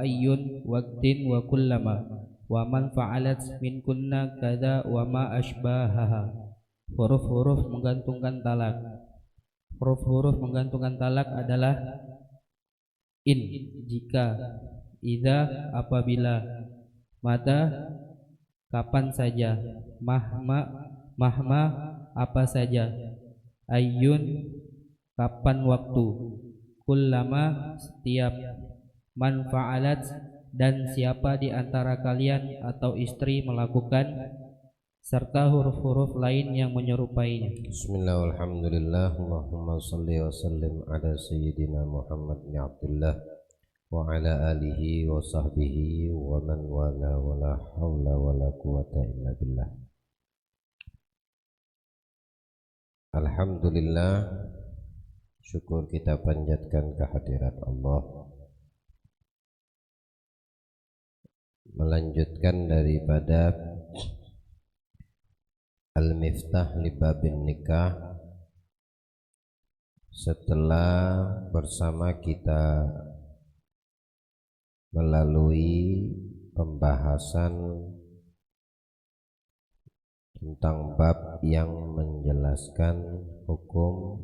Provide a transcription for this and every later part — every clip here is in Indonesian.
ayyun waqtin wa kullama wa man fa'alat min kunna kada wa ma ashbahaha. Huruf-huruf menggantungkan talak. Huruf-huruf menggantungkan talak adalah in jika, idza apabila, mata kapan saja, mahma apa saja, ayyun kapan waktu, kullama setiap, manfaalat dan siapa di antara kalian atau istri melakukan, serta huruf-huruf lain yang menyerupainya. Bismillah, alhamdulillah, Allahumma salli wa sallim ala sayyidina Muhammad bin Abdullah wa ala alihi wa sahbihi wa man wala wa la hawla wa la quwata illa billah. Alhamdulillah, syukur kita panjatkan kehadirat Allah. Melanjutkan daripada Al-Miftah li Babin Nikah, setelah bersama kita melalui pembahasan tentang bab yang menjelaskan hukum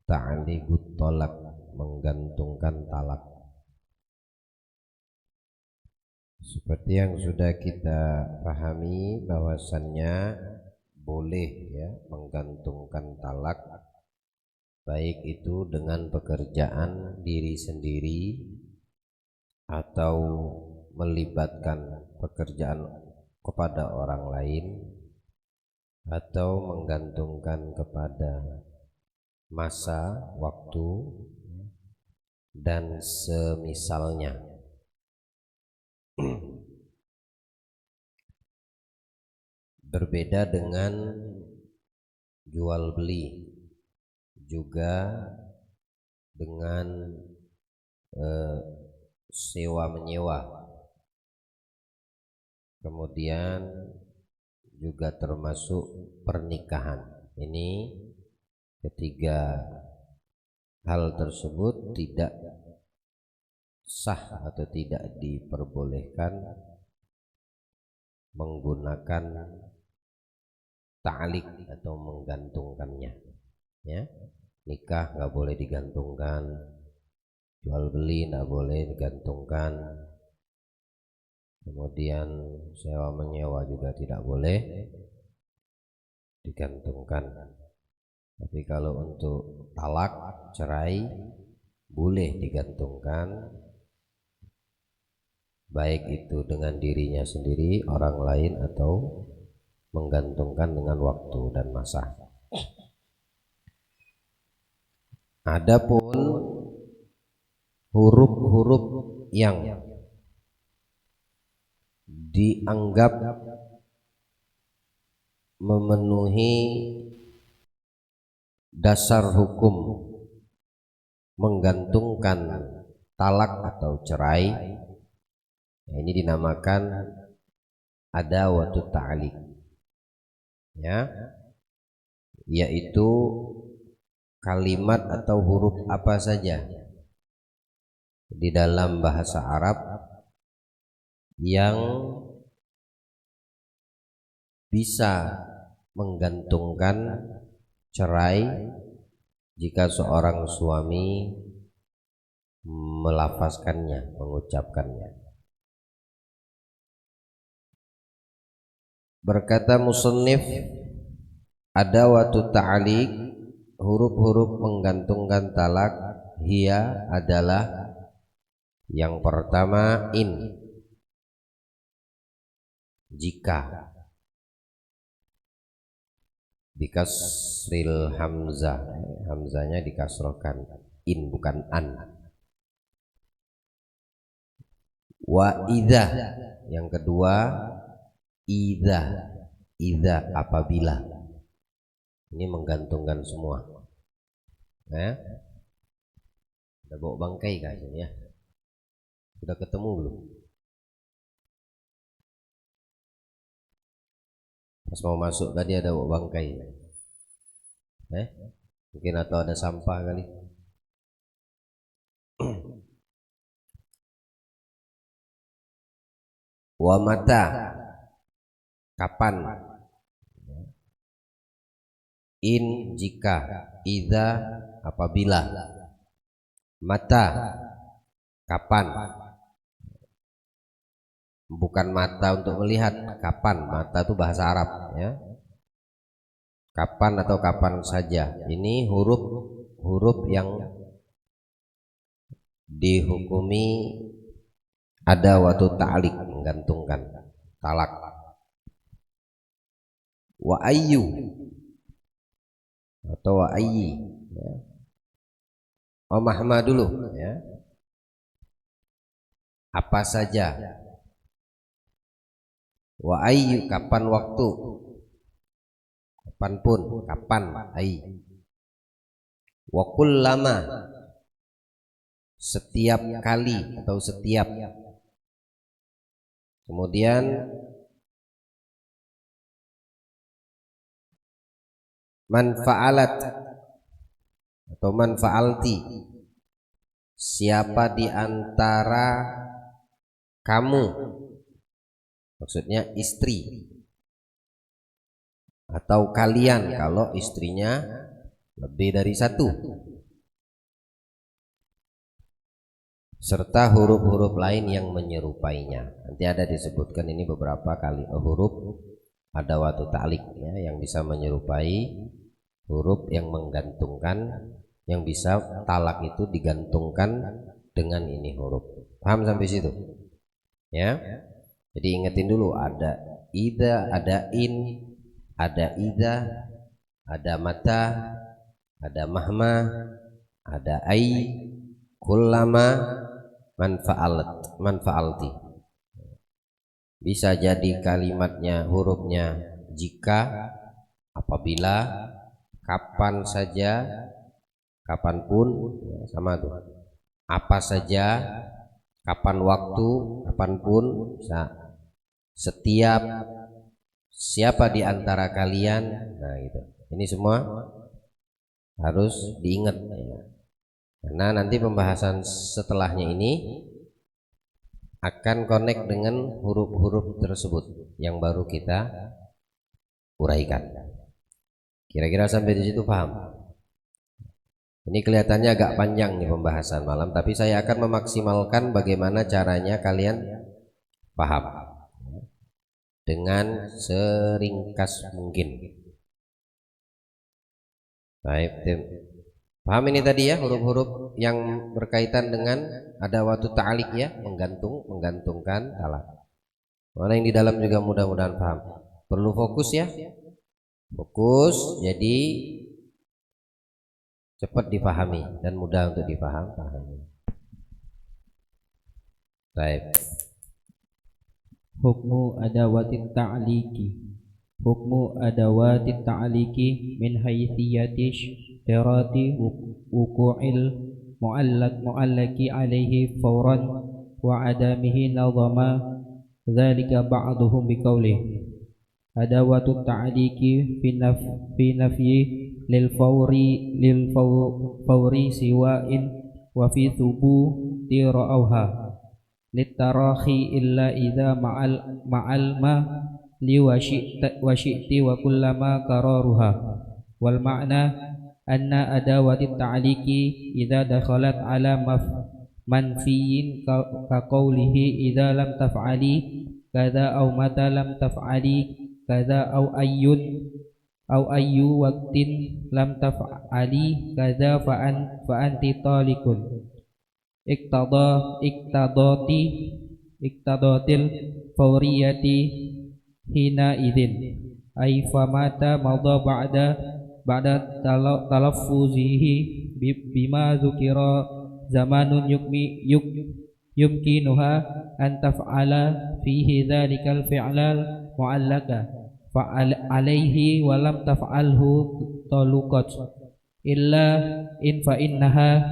ta'liqut thalaq, menggantungkan talak. Seperti yang sudah kita pahami bahwasannya boleh ya menggantungkan talak, baik itu dengan pekerjaan diri sendiri atau melibatkan pekerjaan kepada orang lain, atau menggantungkan kepada masa, waktu, dan semisalnya. Berbeda dengan jual beli, juga dengan sewa menyewa, kemudian juga termasuk pernikahan. Ini ketiga hal tersebut tidak sah atau tidak diperbolehkan menggunakan ta'liq atau menggantungkannya ya. Nikah nggak boleh digantungkan, jual beli nggak boleh digantungkan, kemudian sewa menyewa juga tidak boleh digantungkan. Tapi kalau untuk talak, cerai, boleh digantungkan, baik itu dengan dirinya sendiri, orang lain, atau menggantungkan dengan waktu dan masa. Adapun huruf-huruf yang dianggap memenuhi dasar hukum menggantungkan talak atau cerai, ini dinamakan adawatut ta'liq ya, yaitu kalimat atau huruf apa saja di dalam bahasa Arab yang bisa menggantungkan cerai jika seorang suami melafazkannya, mengucapkannya. Berkata musannif, adawatut ta'liq, huruf-huruf menggantungkan talak, hiya adalah yang pertama in, jika, dikasril hamzah, hamzahnya dikasrohkan, in bukan an. Wa idza, yang kedua idza apabila. Ini menggantungkan semua ya. Udah bawa bangkai kan ya, sudah ketemu belum? Pas mau masuk tadi ada bawa bangkai mungkin, atau ada sampah kali. Wa mata, kapan. In, jika. Idza, apabila. Mata, kapan. Bukan mata untuk melihat, kapan. Mata itu bahasa Arab, ya. Kapan atau kapan saja. Ini huruf yang dihukumi ada waktu ta'liq, menggantungkan, talak. Wa ayyu atau wa ayyi, ya. Oh, mahma dulu, ya. Apa saja. Wa ayyu, kapan waktu. Kapanpun, kapan, ai. Wa kullama, setiap kali atau setiap. Kemudian manfa'alat atau manfa'alti, siapa di antara kamu, maksudnya istri atau kalian kalau istrinya lebih dari satu, serta huruf-huruf lain yang menyerupainya. Nanti ada disebutkan ini beberapa kali huruf ada waktu ta'liq, ya, yang bisa menyerupai huruf yang menggantungkan, yang bisa talak itu digantungkan dengan ini huruf. Paham sampai situ? Ya. Jadi ingetin dulu, ada idza, ada in, ada idza, ada mata, ada mahma, ada ai, kullama, manfa'alti. Bisa jadi kalimatnya, hurufnya jika, apabila, kapan saja, kapanpun, ya, sama tuh. Apa saja, kapan waktu, kapanpun, bisa. Setiap, siapa di antara kalian, nah gitu. Ini semua harus diingat, ya. Karena nanti pembahasan setelahnya ini akan connect dengan huruf-huruf tersebut yang baru kita uraikan. Kira-kira sampai di situ paham? Ini kelihatannya agak panjang nih pembahasan malam, tapi saya akan memaksimalkan bagaimana caranya kalian paham dengan seringkas mungkin. Baik, tim. Paham ini tadi ya, huruf-huruf yang berkaitan dengan ada waktu ta'liq, ya, menggantungkan talak. Mana yang di dalam juga mudah-mudahan paham. Perlu fokus, ya. Fokus, jadi cepat dipahami dan mudah untuk dipahami. Baik. Hukmu adawatit ta'liqi. Hukmu adawatit ta'liqi min haythiyati syirati wuqu'il mu'allaki alaihi fawran wa adamihi nazama dzalika ba'duhum biqaulih adawatut ta'liqi fi nafyi lil fawri siwa'in wa fi thubuti ra'awha litarahi illa idza ma'al ma li wa syi'ti wa kullama qararuha wal ma'na anna adawati ta'liqi idza dakhalat ala manfiyin ka qawlihi idza lam taf'ali kadza aw mata lam taf'ali kadza aw ayyu waqtin lam taf'ali kadza fa anti talikun iktadatil fawriyati hina idin ay famata madha ba'da talaffuzihi bima dzukira zamanun yumkinuha an taf'ala fihi dzalikal fi'lal mu'allaka fa'alaihi wa lam taf'alhu taluqat illa in fa innaha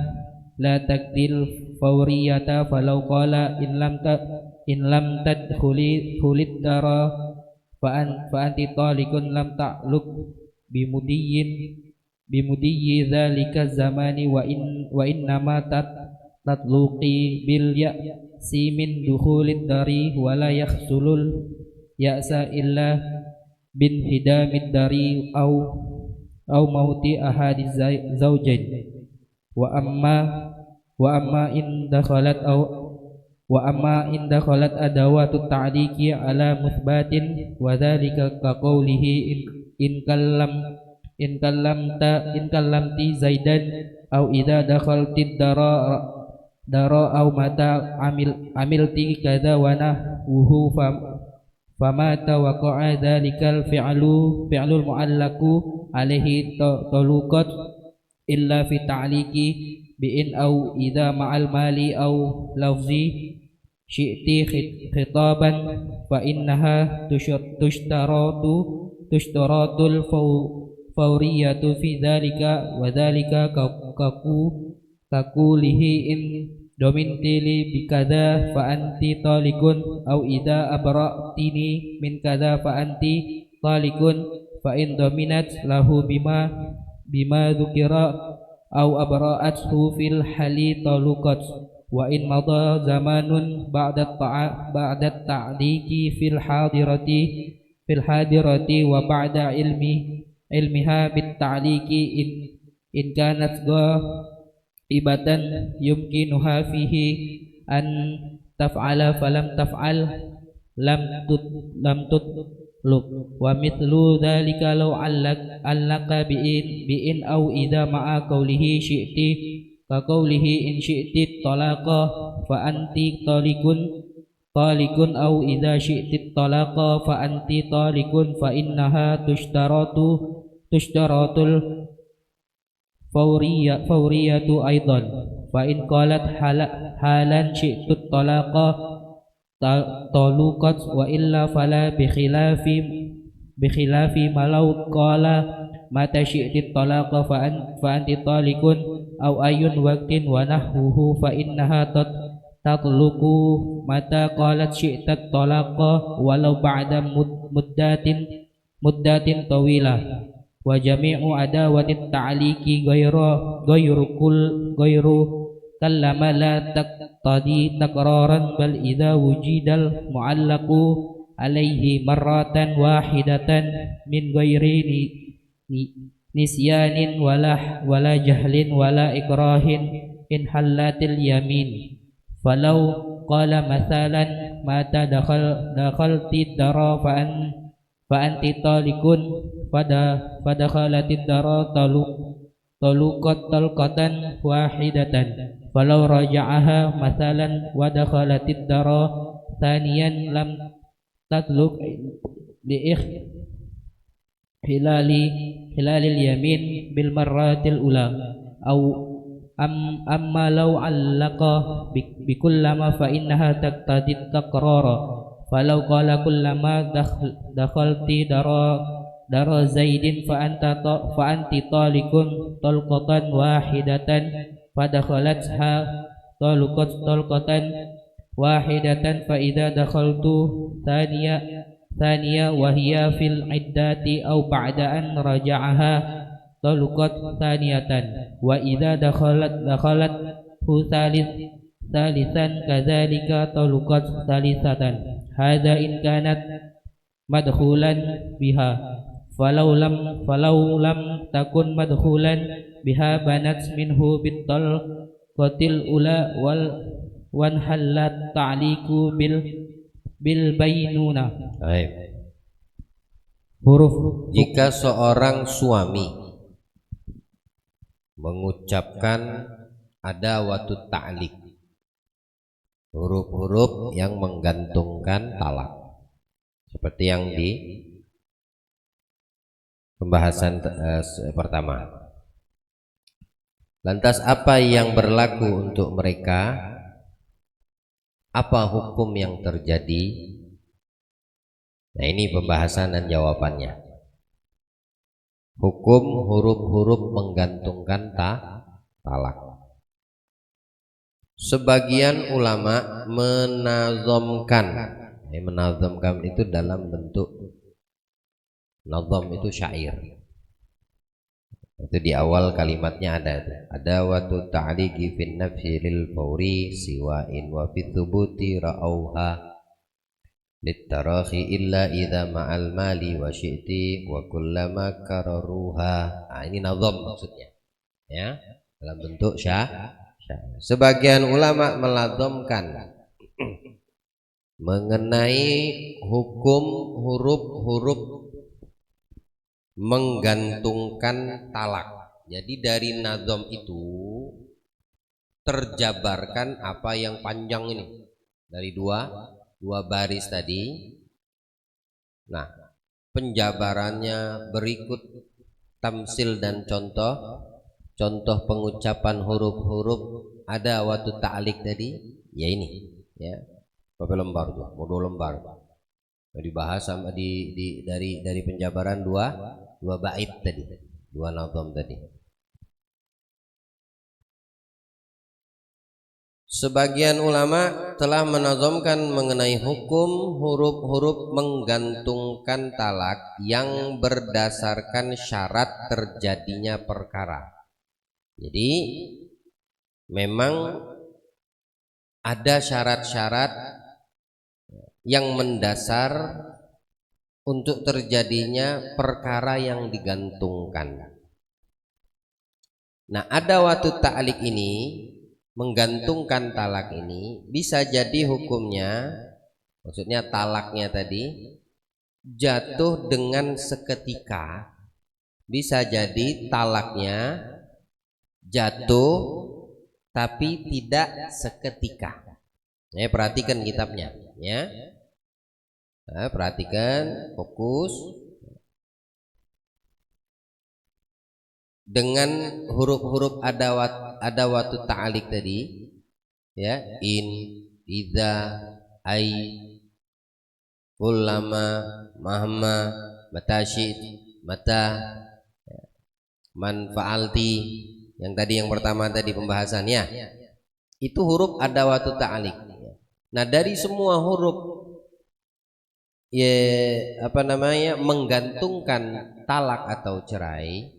la takdil fawriyata falau qala in lam tadkhuli dara fa anti talikun lam ta'luq bimudiyyi dzalika zamani wa innama tatluqi bil ya'si min dukhulid dari wa la yahsulul ya'sa illa bin hidamid dari au mauti ahadiz zawjain wa amma in dakhalat adawatut ta'liqi ala muthbatin wa dhalika ka qawlihi in kallamti zaidan au idza dakhaltid dara au mata amilti kadza wa nahwuhu famata waqa'a dzalikal fi'lul mu'allaqu alaihi taluqat illa fi ta'liqi bi'in au idza ma'al mali au lafzi syi'ti khitaban fa innaha tushtaratul fawriyatu fi dzalika wa dzalika kakulihi in dominti li bikadha fa anti talikun au idza abra'tini min kadha fa anti talikun fa in dominat lahu bima dzukira au abra'athu fil hali taluqat wa in madha zamanun ba'da ta'diki fil hadirati wa ba'da ilmiha bit ta'liki in kanat ibatan yumkinuha fihi an taf'ala falam taf'al lam tutlub wa mithlu dhalika law allaka bi'in aw idza ma'a qawlihi syi'ti ka qawlihi in syi'ti talaqa fa anti talikun aw idza syi'ti talaqa fa anti talikun fa innaha tushtaratul fawriyatu aidan fa in qalat halan syi'tu talaqa taluqat wa illa fala bi khilafi malau qala mata syi'ti talaqa fa anti talikun aw ayun waqtin wa nahwuhu fa innaha tatluqu mata qalat syi'ta talaqa walau ba'da muddatin tawilah wa jami'u adawatit ta'liqi ghayru kallama la taqtadi takraran bal idza wujidal mu'allaqu alaihi marratan wahidatan min ghairi nisyanin wala jahlin wala ikrahin in halatil yamin falau qala mathalan mata dakhalti dara fa anti talikun fadakhalatid dara taluqat talqatan wahidatan falau raja'aha mathalan wa dakhalatid dara thaniyan lam tatluq li hilalil yamin bil marratil ula au amma law allaqa bikullama fa innaha taqtadi takrara falau qala kullama dakhalti dara zaidin fa anti talikun talqatan wahidatan fadakhalatha talqatan wahidatan fa idza dakhaltu thaniya wa hiya fil iddati aw ba'da an raja'aha talqat thaniyatan wa idza dakhalat hu thalithan kadzalika talqat thalithatan hadza in kanat madkhulan biha falau lam takun madkhulan biha banat minhu bital qatil ula wan halat ta'liqu bil bainuna. Baik. Huruf jika seorang suami mengucapkan adawatut ta'liq, huruf-huruf yang menggantungkan talak, seperti yang di pembahasan pertama. Lantas apa yang berlaku untuk mereka? Apa hukum yang terjadi? Nah, ini pembahasan dan jawabannya. Hukum huruf-huruf menggantungkan talak. Sebagian ulama menazamkan itu dalam bentuk nazam, itu syair. Itu di awal kalimatnya ada watu ta'liqi fin nafsi lil fawri siwain wa fit thubuti ra'auha litarahi illa idza ma'al mali wa syi'ti wa kullama kararuha. Nah, ini nazam maksudnya ya, dalam bentuk syah. Sebagian ulama melazamkan mengenai hukum huruf-huruf menggantungkan talak. Jadi dari nazam itu terjabarkan apa yang panjang ini dari dua baris tadi. Nah, penjabarannya berikut tamsil dan contoh pengucapan huruf-huruf ada waktu ta'lik tadi. Ya ini ya, berapa lembar tuh? Mau 2 lembar. Dibahas sama dari penjabaran dua bait tadi, 2 nazam tadi. Sebagian ulama telah menazamkan mengenai hukum huruf-huruf menggantungkan talak yang berdasarkan syarat terjadinya perkara. Jadi memang ada syarat-syarat yang mendasar untuk terjadinya perkara yang digantungkan. Nah, ada waktu ta'lik ini, menggantungkan talak ini bisa jadi hukumnya, maksudnya talaknya tadi jatuh dengan seketika, bisa jadi talaknya jatuh tapi tidak seketika. Ya, perhatikan kitabnya ya. Nah, perhatikan, fokus dengan huruf-huruf ada waktu ta'lik tadi ya, in, idza, ai, kullama, mahma, matasyid, mata, man fa'alti, yang tadi yang pertama tadi pembahasan ya. Itu huruf ada waktu ta'lik. Nah, dari semua huruf menggantungkan talak atau cerai,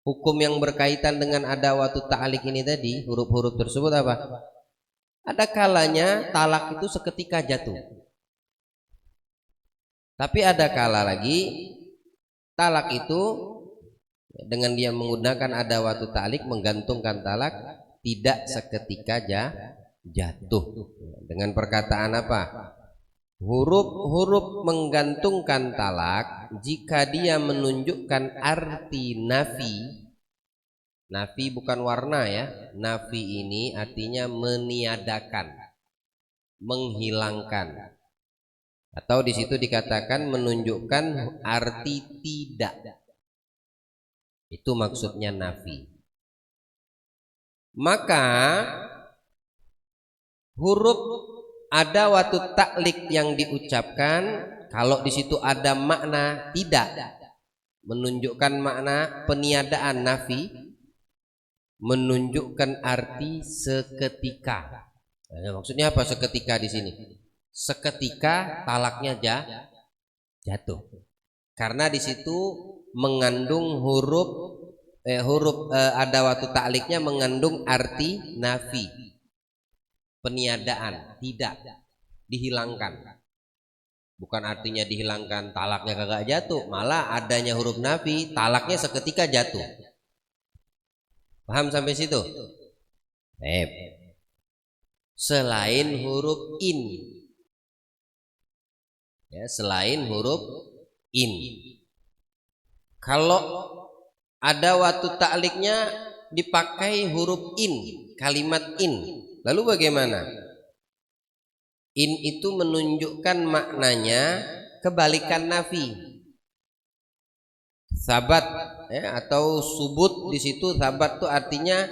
hukum yang berkaitan dengan ada waktu ta'lik ini tadi, huruf-huruf tersebut apa? Ada kalanya talak itu seketika jatuh, tapi ada kala lagi talak itu dengan dia menggunakan ada waktu ta'lik menggantungkan talak tidak seketika jatuh. Dengan perkataan apa? Huruf-huruf menggantungkan talak jika dia menunjukkan arti nafi. Nafi bukan warna ya. Nafi ini artinya meniadakan, menghilangkan. Atau di situ dikatakan menunjukkan arti tidak. Itu maksudnya nafi. Maka huruf ada waktu ta'lik yang diucapkan kalau di situ ada makna tidak, menunjukkan makna peniadaan nafi, menunjukkan arti seketika. Nah, maksudnya apa seketika di sini? Seketika talaknya jatuh. Karena di situ mengandung huruf ada waktu ta'liknya mengandung arti nafi. Peniadaan, tidak, dihilangkan. Bukan artinya dihilangkan talaknya kagak jatuh, malah adanya huruf nafi talaknya seketika jatuh. Paham sampai situ? Selain huruf in ya, selain huruf in, kalau ada waktu ta'liknya dipakai huruf in, kalimat in, lalu bagaimana? In itu menunjukkan maknanya kebalikan nafi. Sabat ya, atau subut di situ sabat itu artinya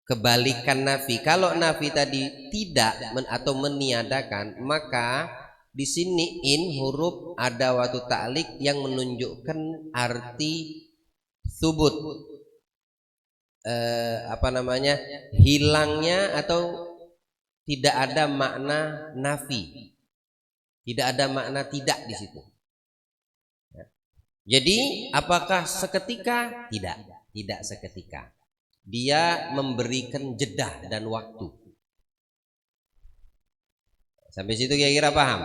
kebalikan nafi. Kalau nafi tadi tidak atau meniadakan, maka di sini in huruf ada waktu ta'lik yang menunjukkan arti subut. Hilangnya atau tidak ada makna nafi, tidak ada makna tidak di situ. Jadi apakah seketika? Tidak. tidak seketika. Dia memberikan jeda dan waktu. Sampai situ kira-kira paham?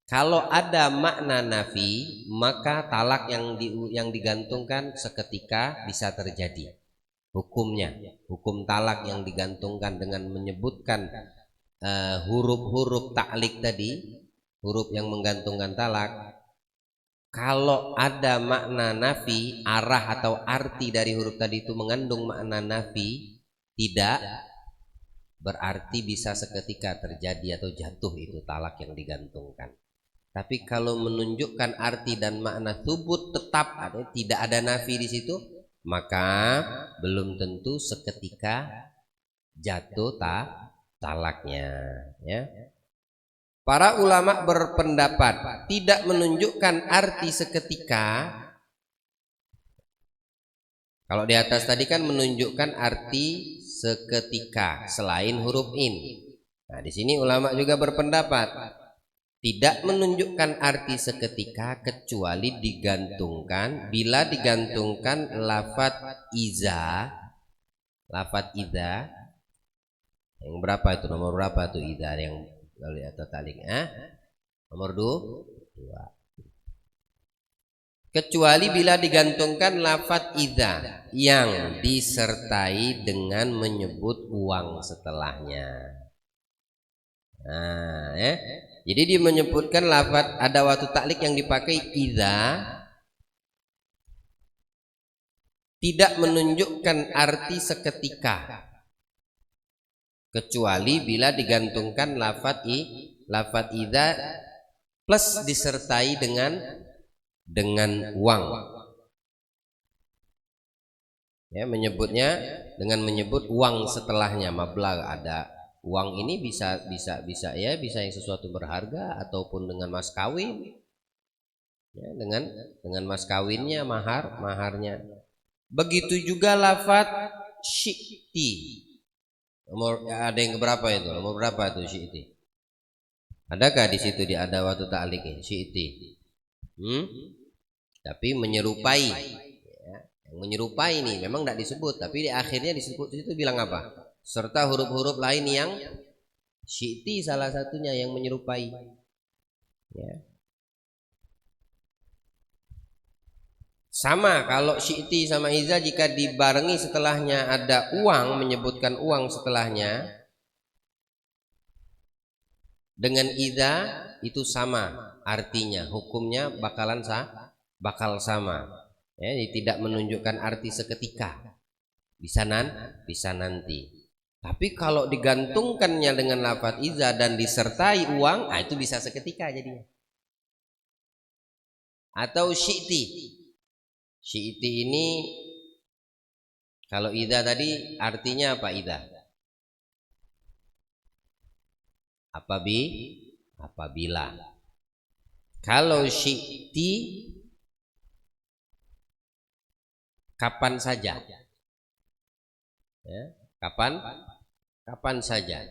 Kalau ada makna nafi, maka talak yang digantungkan seketika bisa terjadi. Hukumnya, hukum talak yang digantungkan dengan menyebutkan huruf-huruf ta'lik tadi, huruf yang menggantungkan talak. Kalau ada makna nafi, arah atau arti dari huruf tadi itu mengandung makna nafi, tidak berarti bisa seketika terjadi atau jatuh itu talak yang digantungkan. Tapi kalau menunjukkan arti dan makna thubut tetap ada, tidak ada nafi di situ, maka belum tentu seketika jatuh talaknya, ya. Para ulama berpendapat tidak menunjukkan arti seketika. Kalau di atas tadi kan menunjukkan arti seketika selain huruf in. Nah, di sini ulama juga berpendapat tidak menunjukkan arti seketika kecuali digantungkan bila digantungkan lafadz iza. Lafadz iza yang berapa itu, nomor berapa tuh iza yang lalu atau talik? Nomor 2. Kecuali bila digantungkan lafadz iza yang disertai dengan menyebut uang setelahnya. Nah, jadi dia menyebutkan lafadz ada waktu taklik yang dipakai iza tidak menunjukkan arti seketika kecuali bila digantungkan lafadz iza plus disertai dengan uang. Ya, menyebutnya dengan menyebut uang setelahnya, mablag ada uang ini bisa ya, bisa yang sesuatu berharga ataupun dengan mas kawin. Ya, dengan mas kawinnya, maharnya. Begitu juga lafadz syi'ti. Ada yang keberapa itu? Nomor berapa itu syi'ti? Adakah di situ di ada waktu ta'lik syi'ti? Tapi menyerupai, ya, yang menyerupai ini memang tidak disebut, tapi di akhirnya disebut itu bilang apa? Serta huruf-huruf lain yang syi'ti salah satunya yang menyerupai. Ya. Sama kalau syi'ti sama iza jika dibarengi setelahnya ada uang, menyebutkan uang setelahnya dengan iza itu sama artinya, hukumnya bakal sama. Ya, ini tidak menunjukkan arti seketika. Bisa nanti. Tapi kalau digantungkannya dengan lafadz iza dan disertai uang, itu bisa seketika jadinya. Atau syi'ti. Syi'ti ini kalau iza tadi artinya apa iza? Apabila. Kalau syi'ti kapan saja. Ya, kapan saja.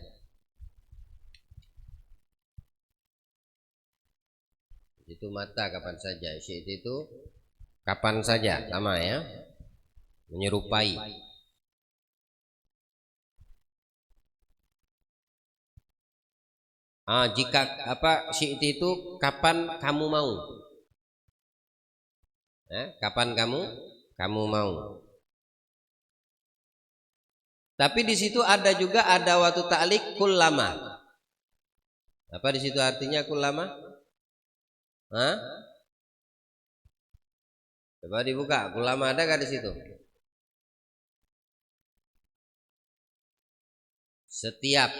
Itu mata kapan saja. Syi'ti itu kapan saja, sama ya. Menyerupai. Jika syi'ti itu kapan kamu mau. Kapan kamu mau. Tapi di situ ada juga ada waktu ta'lik kullama. Apa di situ artinya kullama? Coba dibuka, kullama ada nggak di situ? Setiap.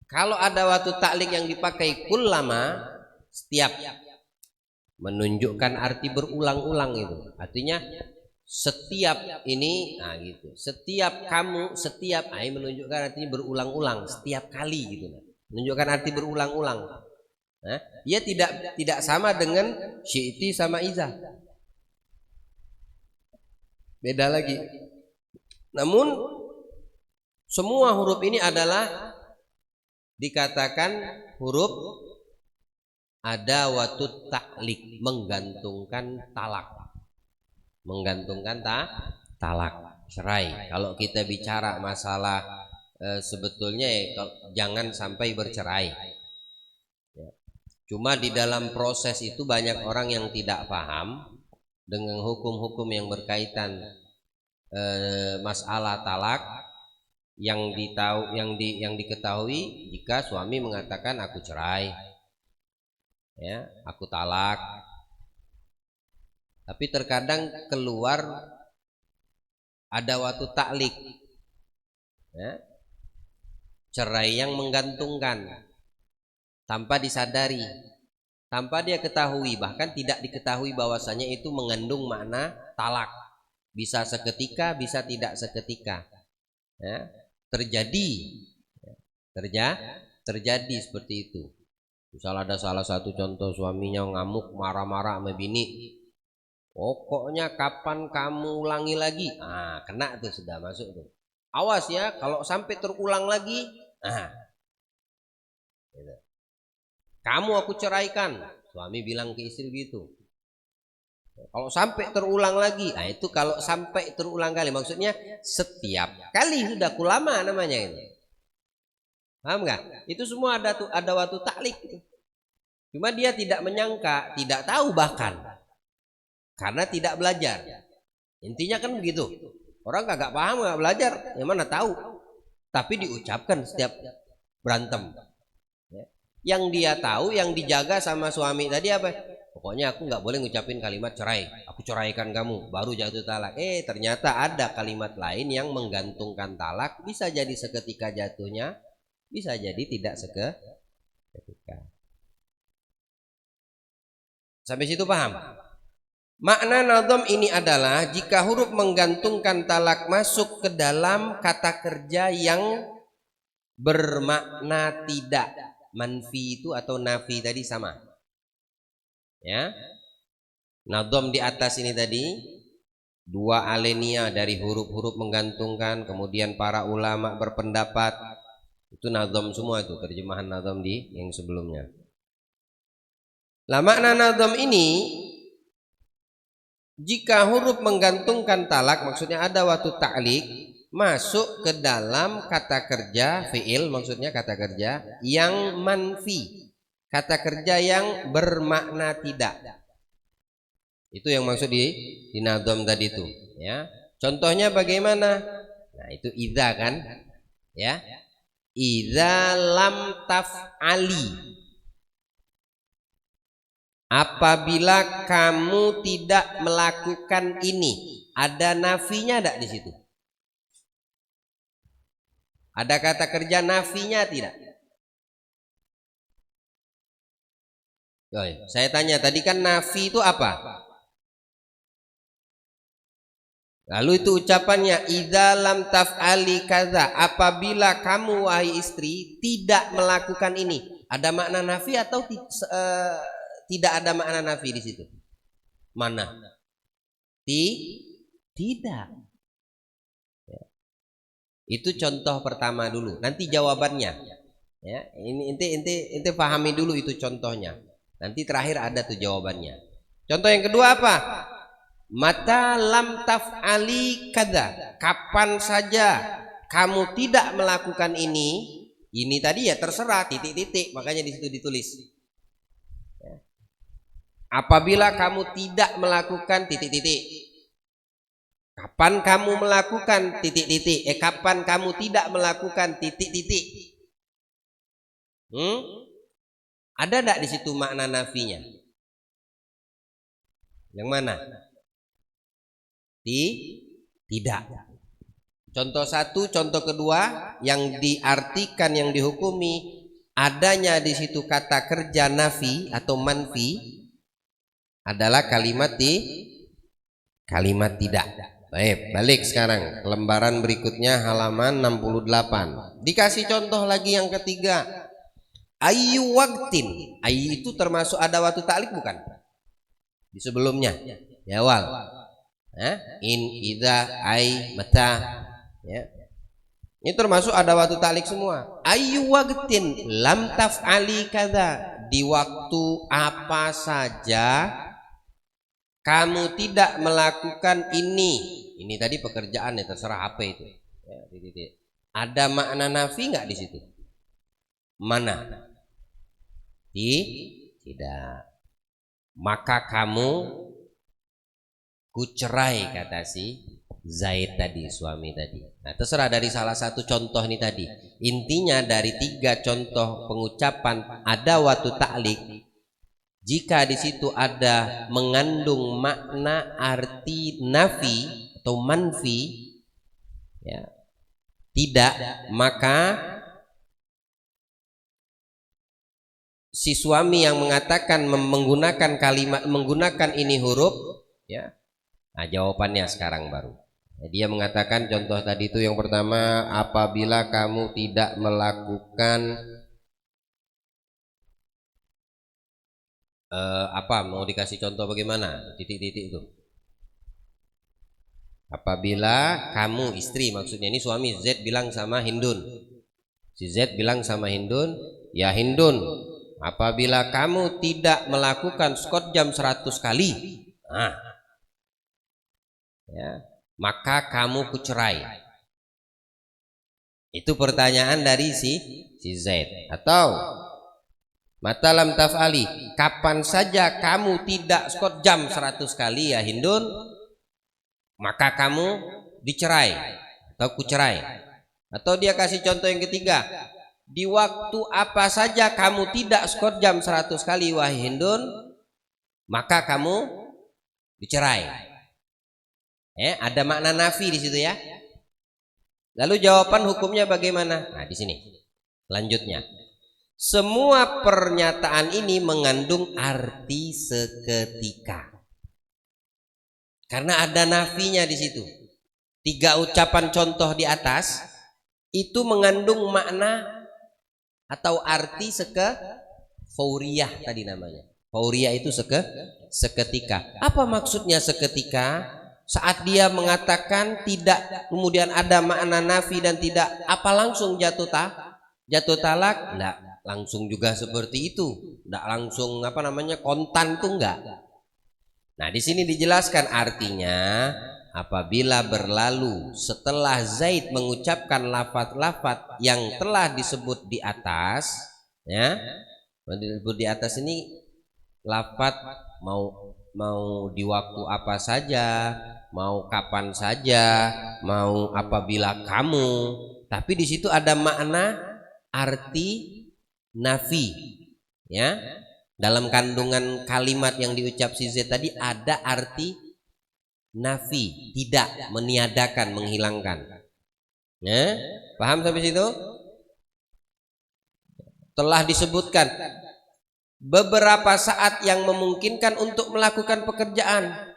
Kalau ada waktu ta'lik yang dipakai kullama, setiap, menunjukkan arti berulang-ulang itu. Artinya setiap ini, gitu. Setiap kamu, setiap, menunjukkan artinya berulang-ulang, setiap kali gitu. Menunjukkan arti berulang-ulang. Dia tidak sama dengan syi'ti sama iza. Beda lagi. Namun semua huruf ini adalah dikatakan huruf ada waktu ta'lik, menggantungkan talak. menggantungkan talak, cerai. Kalau kita bicara masalah sebetulnya jangan sampai bercerai. Ya. Cuma di dalam proses itu banyak orang yang tidak paham dengan hukum-hukum yang berkaitan masalah talak yang diketahui jika suami mengatakan aku cerai, ya, aku talak. Tapi terkadang keluar ada waktu taklik, ya, cerai yang menggantungkan tanpa disadari, tanpa dia ketahui, bahkan tidak diketahui bahwasanya itu mengandung makna talak. Bisa seketika, bisa tidak seketika, ya, terjadi seperti itu. Misal ada salah satu contoh, suaminya ngamuk marah-marah sama bini, pokoknya kapan kamu ulangi lagi, kena tuh, sudah masuk tuh. Awas ya kalau sampai terulang lagi, gitu. Kamu aku ceraikan, suami bilang ke istri gitu. Kalau sampai terulang lagi, itu kalau sampai terulang kali, maksudnya setiap kali, sudah kulama namanya ini. Paham nggak? Itu semua ada waktu taklik. Cuma dia tidak menyangka, tidak tahu bahkan, karena tidak belajar. Intinya kan begitu. Orang kagak paham, nggak belajar, yang mana tahu. Tapi diucapkan setiap berantem. Yang dia tahu, yang dijaga sama suami tadi apa? Pokoknya aku nggak boleh ngucapin kalimat cerai, aku ceraikan kamu, baru jatuh talak. Ternyata ada kalimat lain yang menggantungkan talak, bisa jadi seketika jatuhnya, bisa jadi tidak seketika. Sampai situ paham? Makna nadham ini adalah jika huruf menggantungkan talak masuk ke dalam kata kerja yang bermakna tidak, manfi itu atau nafi tadi sama. Ya, nadham di atas ini tadi dua alenia dari huruf-huruf menggantungkan, kemudian para ulama berpendapat itu nadham semua, itu terjemahan nadham di yang sebelumnya. Lah makna nadham ini jika huruf menggantungkan talak, maksudnya ada waktu ta'lik, masuk ke dalam kata kerja fi'il, maksudnya kata kerja yang manfi, kata kerja yang bermakna tidak. Itu yang maksud di nadham tadi itu, ya. Contohnya bagaimana? Nah, itu idza kan? Ya. Idza lam taf'ali. Apabila kamu tidak melakukan ini, ada nafinya enggak di situ? Ada kata kerja nafinya tidak? Saya tanya tadi kan nafi itu apa? Lalu itu ucapannya idza lam taf'ali kaza, apabila kamu wahai istri tidak melakukan ini. Ada makna nafi atau tidak ada makna nafi di situ? Mana? Tidak. Itu contoh pertama dulu. Nanti jawabannya. Ya, ini inti pahami dulu itu contohnya. Nanti terakhir ada tuh jawabannya. Contoh yang kedua apa? Mata lam taf'ali kadza. Kapan saja kamu tidak melakukan ini tadi ya terserah titik-titik, makanya di situ ditulis. Apabila kamu tidak melakukan titik-titik. Kapan kamu melakukan titik-titik? Kapan kamu tidak melakukan titik-titik? Ada enggak di situ makna nafinya? Yang mana? Tidak. Contoh satu, contoh kedua yang diartikan, yang dihukumi adanya di situ kata kerja nafi atau manfi adalah kalimat tidak. Baik, balik sekarang ke lembaran berikutnya halaman 68. Dikasih contoh lagi yang ketiga. Ayyu waqtin. Ayyu itu termasuk ada waktu ta'lik bukan? Di sebelumnya. Ya awal. In, idza, ay, mata. Ya. Ini termasuk ada waktu ta'lik semua. Ayyu waqtin lam taf'ali kadza. Di waktu apa saja kamu tidak melakukan ini tadi pekerjaan ya, terserah apa itu ya, titik. Ada makna nafi nggak di situ? Mana? Tidak. Maka kamu kucerai, kata si Zaid tadi, suami tadi. Nah, terserah dari salah satu contoh ini tadi. Intinya dari 3 contoh pengucapan ada waktu ta'liq, jika di situ ada mengandung makna arti nafi atau manfi, ya, tidak, maka si suami yang mengatakan menggunakan kalimat, menggunakan ini huruf, ya. Nah, jawabannya sekarang baru. Dia mengatakan contoh tadi itu yang pertama, apabila kamu tidak melakukan apa, mau dikasih contoh bagaimana? Titik-titik itu. Apabila kamu istri, maksudnya ini suami, Z bilang sama Hindun. Si Z bilang sama Hindun, ya Hindun, apabila kamu tidak melakukan skot jam 100 kali, nah, ya, maka kamu kucerai. Itu pertanyaan dari si Z. Atau matalam taf'ali, kapan saja kamu tidak skot jam 100 kali ya Hindun, maka kamu dicerai atau kucerai. Atau dia kasih contoh yang ketiga, di waktu apa saja kamu tidak skot jam 100 kali wahai Hindun, maka kamu dicerai. Ada makna nafi di situ ya. Lalu jawaban hukumnya bagaimana? Nah, di sini. Selanjutnya, semua pernyataan ini mengandung arti seketika. Karena ada nafinya di situ. 3 ucapan contoh di atas itu mengandung makna atau arti fauriyah tadi namanya. Fauriyah itu seketika. Apa maksudnya seketika? Saat dia mengatakan tidak, kemudian ada makna nafi dan tidak, apa langsung jatuh talak? Enggak, langsung juga seperti itu. Enggak langsung apa namanya kontan tuh enggak. Nah, di sini dijelaskan artinya apabila berlalu setelah Zaid mengucapkan lafaz-lafaz yang telah disebut di atas, ya. Disebut di atas ini lafaz mau di waktu apa saja, mau kapan saja, mau apabila kamu, tapi di situ ada makna arti nafi, ya. Dalam kandungan kalimat yang diucap si Z tadi ada arti nafi, tidak, meniadakan, menghilangkan. Ya, paham sampai situ? Telah disebutkan beberapa saat yang memungkinkan untuk melakukan pekerjaan.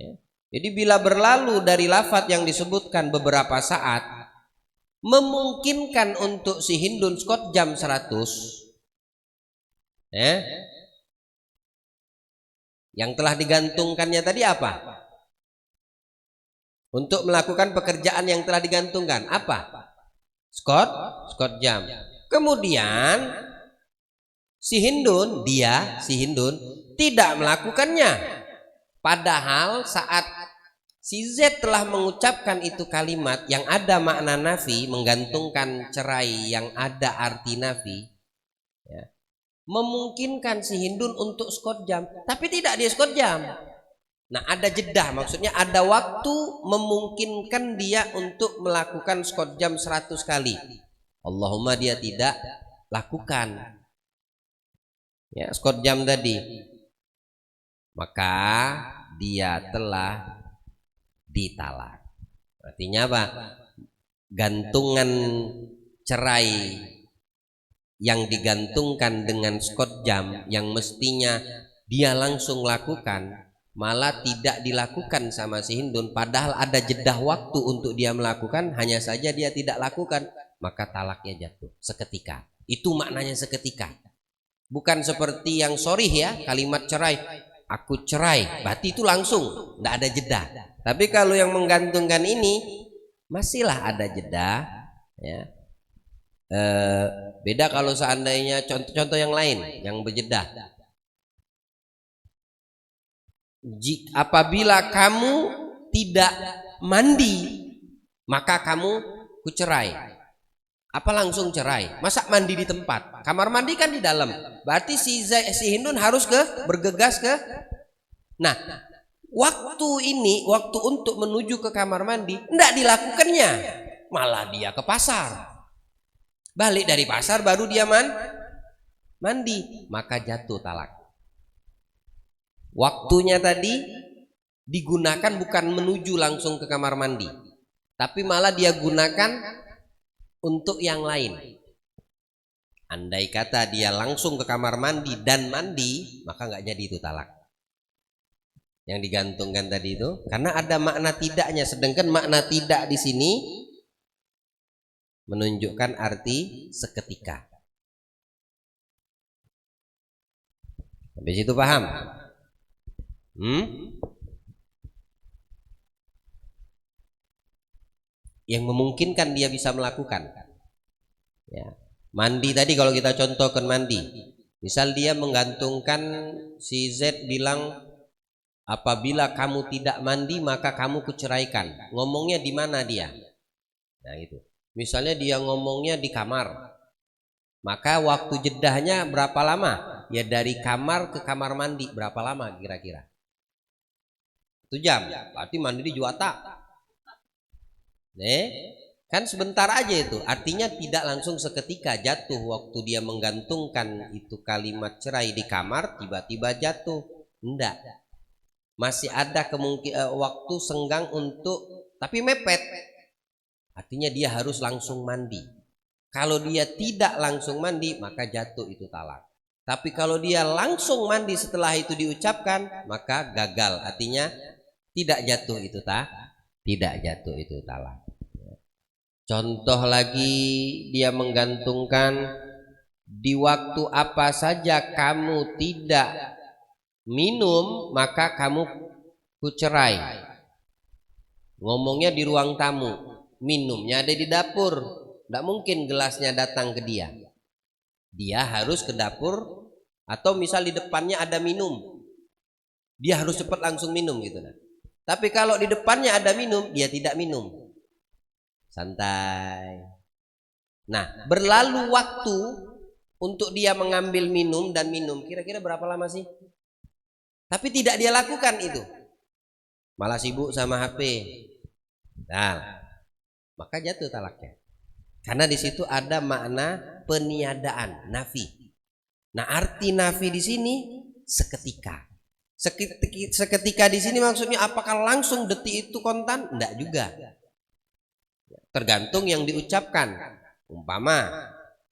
Ya. Jadi bila berlalu dari lafaz yang disebutkan beberapa saat, memungkinkan untuk si Hindun skot jam 100, ya. Yang telah digantungkannya tadi apa? Untuk melakukan pekerjaan yang telah digantungkan apa? Skot jam. Kemudian si Hindun tidak melakukannya. Padahal saat si Z telah mengucapkan itu kalimat yang ada makna nafi, menggantungkan cerai yang ada arti nafi, ya, memungkinkan si Hindun untuk skot jam, tapi tidak dia skot jam. Nah, ada jeda, maksudnya ada waktu memungkinkan dia untuk melakukan skot jam 100 kali. Allahumma dia tidak lakukan, ya, skot jam tadi, maka dia telah ditalak. Artinya apa? Gantungan cerai yang digantungkan dengan skot jam yang mestinya dia langsung lakukan, malah tidak dilakukan sama si Hindun, padahal ada jeda waktu untuk dia melakukan, hanya saja dia tidak lakukan, maka talaknya jatuh seketika. Itu maknanya seketika. Bukan seperti yang sorih ya, kalimat cerai, aku cerai, berarti itu langsung, tidak ada jeda. Tapi kalau yang menggantungkan ini masihlah ada jeda, ya. Beda kalau seandainya contoh yang lain yang berjeda. apabila kamu tidak mandi maka kamu kucerai. Apa langsung cerai? Masa mandi di tempat? Kamar mandi kan di dalam. Berarti si Hindun harus bergegas ke. Nah, waktu untuk menuju ke kamar mandi tidak dilakukannya, malah dia ke pasar. Balik dari pasar baru dia mandi, maka jatuh talak. Waktunya tadi digunakan bukan menuju langsung ke kamar mandi, tapi malah dia gunakan untuk yang lain. Andai kata dia langsung ke kamar mandi dan mandi, maka nggak jadi itu talak. Yang digantungkan tadi itu karena ada makna tidaknya, sedangkan makna tidak di sini menunjukkan arti seketika. Habis itu paham? Yang memungkinkan dia bisa melakukan. Ya. Mandi tadi kalau kita contohkan mandi, misal dia menggantungkan si Z bilang apabila kamu tidak mandi maka kamu kuceraikan. Ngomongnya di mana dia? Nah itu. Misalnya dia ngomongnya di kamar, maka waktu jedahnya berapa lama? Ya dari kamar ke kamar mandi berapa lama kira-kira? 1 jam. Berarti mandi di Juwata. Kan sebentar aja itu. Artinya tidak langsung seketika jatuh waktu dia menggantungkan itu kalimat cerai di kamar tiba-tiba jatuh. Enggak. Masih ada kemungkinan waktu senggang untuk, tapi mepet. Artinya dia harus langsung mandi. Kalau dia tidak langsung mandi maka jatuh itu talak. Tapi kalau dia langsung mandi setelah itu diucapkan maka gagal. Artinya tidak jatuh itu tidak jatuh itu talak. Contoh lagi dia menggantungkan di waktu apa saja kamu tidak minum maka kamu kucerai. Ngomongnya di ruang tamu. Minumnya ada di dapur, tidak mungkin gelasnya datang ke dia. Dia harus ke dapur atau misal di depannya ada minum, dia harus cepat langsung minum gitu. Tapi kalau di depannya ada minum, dia tidak minum, santai. Nah, berlalu waktu untuk dia mengambil minum dan minum, kira-kira berapa lama sih? Tapi tidak dia lakukan itu, malah sibuk sama HP. Nah, maka jatuh talaknya. Karena di situ ada makna peniadaan, nafi. Nah, arti nafi di sini seketika. Seketika di sini maksudnya apakah langsung detik itu kontan? Enggak juga. Tergantung yang diucapkan. Umpama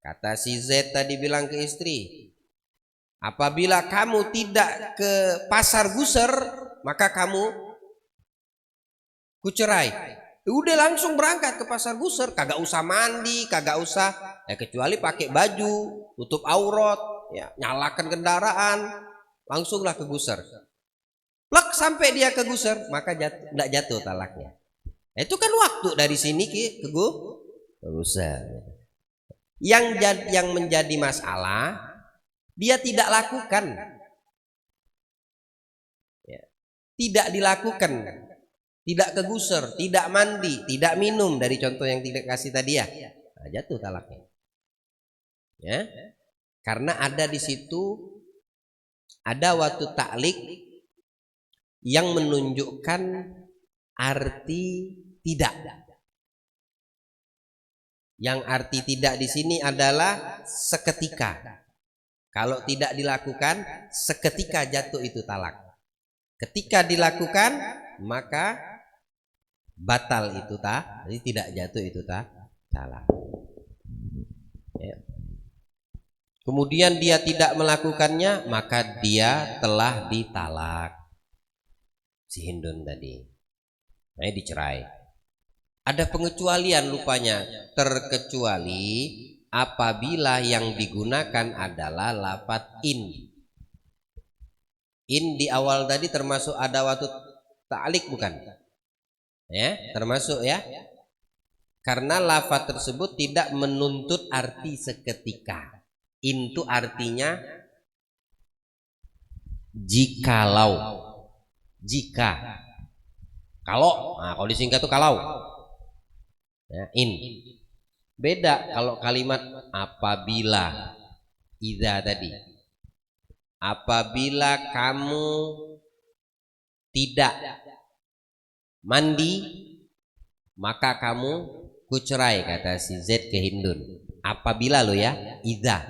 kata si Z tadi bilang ke istri, apabila kamu tidak ke pasar Guser, maka kamu kucerai. Udah langsung berangkat ke pasar Guser, kagak usah mandi, kagak usah kecuali pakai baju tutup aurat, ya, nyalakan kendaraan, langsunglah ke Guser. Plak sampai dia ke Guser, maka tidak jatuh talaknya. Itu kan waktu dari sini ke Guser. Yang menjadi masalah dia tidak lakukan, ya, tidak dilakukan. Tidak ke Guser, tidak mandi, tidak minum dari contoh yang tidak kasih tadi ya. Nah, jatuh talaknya. Ya. Karena ada di situ ada waktu ta'liq yang menunjukkan arti tidak. Yang arti tidak di sini adalah seketika. Kalau tidak dilakukan, seketika jatuh itu talak. Ketika dilakukan, maka batal itu jadi tidak jatuh itu talak. Ya. Kemudian dia tidak melakukannya, maka dia telah ditalak. Si Hindun tadi, nah, dicerai. Ada pengecualian rupanya, terkecuali apabila yang digunakan adalah lafaz in. In di awal tadi termasuk ada waktu ta'liq bukan? Ya, termasuk ya. Karena lafaz tersebut tidak menuntut arti seketika. In itu artinya jikalau. jika. Kalau, nah kalau disingkat tuh kalau. Ya, in. Beda kalau kalimat apabila, idza tadi. Apabila kamu tidak mandi, maka kamu kucerai, kata si Z ke Hindun. Apabila lo ya, idza.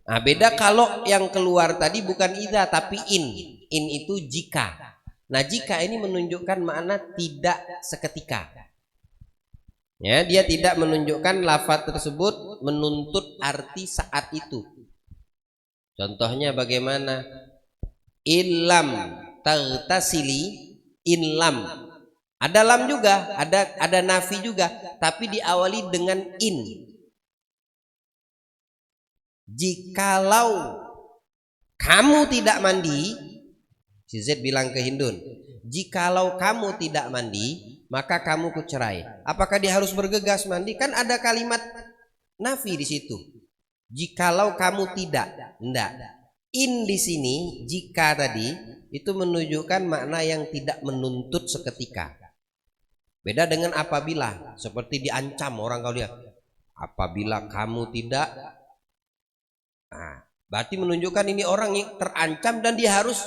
Nah beda kalau yang keluar tadi bukan idza tapi in. In itu jika. Nah jika ini menunjukkan makna tidak seketika. Ya, dia tidak menunjukkan lafaz tersebut menuntut arti saat itu. Contohnya bagaimana? Illam taghtasili, inlam. Ada lam juga, ada nafi juga, tapi diawali dengan in. Jikalau kamu tidak mandi, si Z bilang ke Hindun, jikalau kamu tidak mandi, maka kamu kucerai. Apakah dia harus bergegas mandi? Kan ada kalimat nafi di situ. Jikalau kamu tidak, enggak. In di sini, jika tadi itu menunjukkan makna yang tidak menuntut seketika. Beda dengan apabila, seperti diancam orang kalau lihat. Apabila kamu tidak, nah, berarti menunjukkan ini orang yang terancam dan dia harus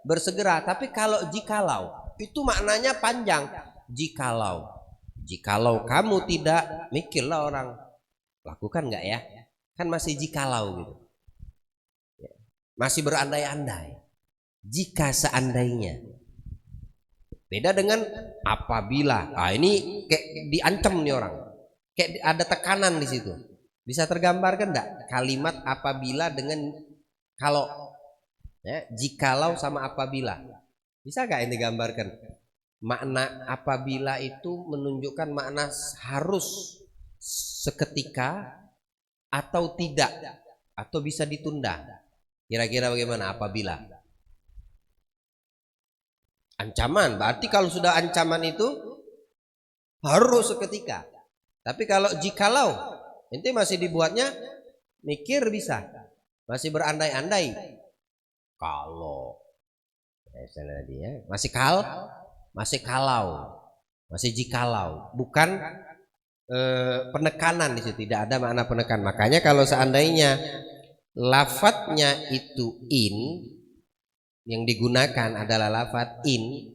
bersegera. Tapi kalau jikalau, itu maknanya panjang. Jikalau kamu tidak, mikirlah orang, lakukan nggak ya? Kan masih jikalau gitu, masih berandai-andai. Jika seandainya. Beda dengan apabila. Nah ini kayak diancam nih orang, kayak ada tekanan di situ. Bisa tergambarkan enggak kalimat apabila dengan kalau, ya, jikalau sama apabila? Bisa enggak ini gambarkan? Makna apabila itu menunjukkan makna harus seketika atau tidak, atau bisa ditunda. Kira-kira bagaimana apabila? Ancaman, berarti kalau sudah ancaman itu harus seketika. Tapi kalau jikalau, ente masih dibuatnya mikir, bisa, masih berandai-andai. Kalau dia masih kalau, masih jikalau, bukan penekanan di situ, tidak ada makna penekan. Makanya kalau seandainya lafadznya itu in, yang digunakan adalah lafadz in,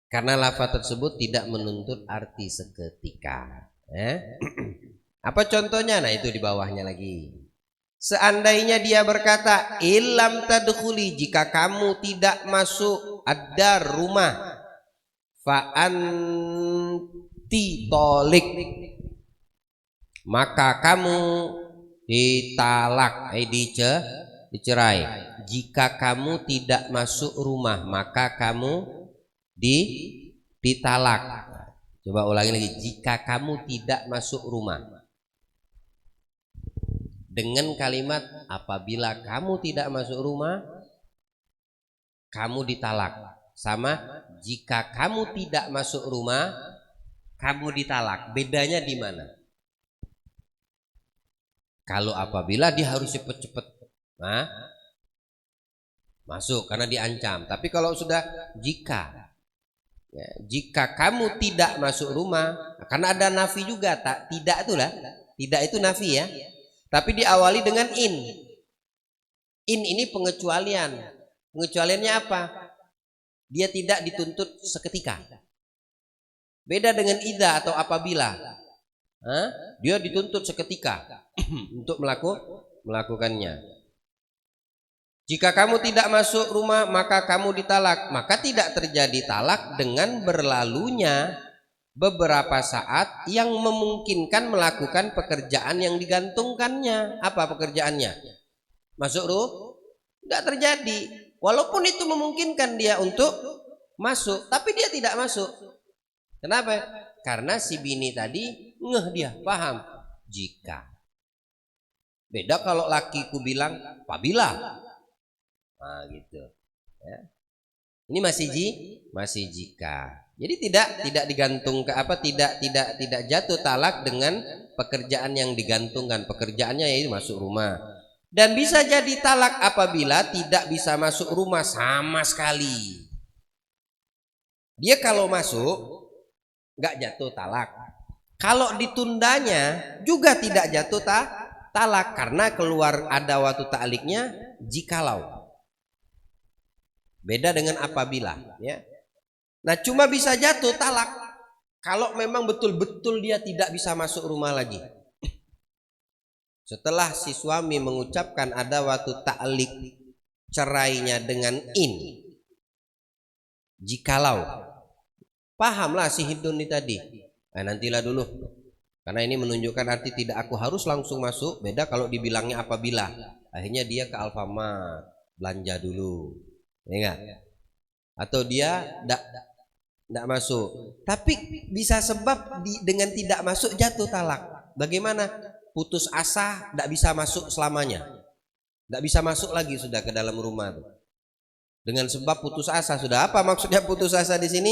karena lafadz tersebut tidak menuntut arti seketika. Apa contohnya? Nah itu di bawahnya lagi. Seandainya dia berkata illam tadkhuli, jika kamu tidak masuk ad-dar, rumah, fa anti tolik, maka kamu ditalak, dicerai. Jika kamu tidak masuk rumah, maka kamu ditalak. Coba ulangi lagi, jika kamu tidak masuk rumah. Dengan kalimat apabila kamu tidak masuk rumah, kamu ditalak. Sama jika kamu tidak masuk rumah, kamu ditalak. Bedanya di mana? Kalau apabila dia harus cepet-cepet masuk karena diancam. Tapi kalau sudah jika, ya, jika kamu tidak masuk rumah, karena ada nafi juga, tidak itulah, tidak itu nafi ya. Tapi diawali dengan in. In ini pengecualian. Pengecualiannya apa? Dia tidak dituntut seketika. Beda dengan idza atau apabila. Dia dituntut seketika untuk melakukannya. Jika kamu tidak masuk rumah, maka kamu ditalak. Maka tidak terjadi talak dengan berlalunya beberapa saat yang memungkinkan melakukan pekerjaan yang digantungkannya. Apa pekerjaannya? Masuk rumah? Tidak terjadi. Walaupun itu memungkinkan dia untuk masuk, tapi dia tidak masuk. Kenapa? Karena si bini tadi ngeh, dia paham jika. Beda kalau lakiku bilang apabila. Nah gitu ya. Ini masih jika. Jadi tidak digantung ke apa, tidak jatuh talak dengan pekerjaan yang digantungkan. Pekerjaannya yaitu masuk rumah. Dan bisa jadi talak apabila tidak bisa masuk rumah sama sekali. Dia kalau masuk nggak jatuh talak. Kalau ditundanya juga tidak jatuh talak karena keluar ada waktu ta'liknya jikalau. Beda dengan apabila, ya. Nah, cuma bisa jatuh talak kalau memang betul-betul dia tidak bisa masuk rumah lagi. Setelah si suami mengucapkan ada waktu ta'lik cerainya dengan in, jikalau, pahamlah si Hindun ini tadi. Nah, nantilah dulu, karena ini menunjukkan arti tidak aku harus langsung masuk. Beda kalau dibilangnya apabila. Akhirnya dia ke Alfamart belanja dulu, ya enggak? Atau dia tidak masuk. Tapi bisa sebab dengan tidak masuk jatuh talak. Bagaimana? Putus asa, tidak bisa masuk selamanya, tidak bisa masuk lagi sudah ke dalam rumah tuh. Dengan sebab putus asa. Sudah apa maksudnya putus asa di sini?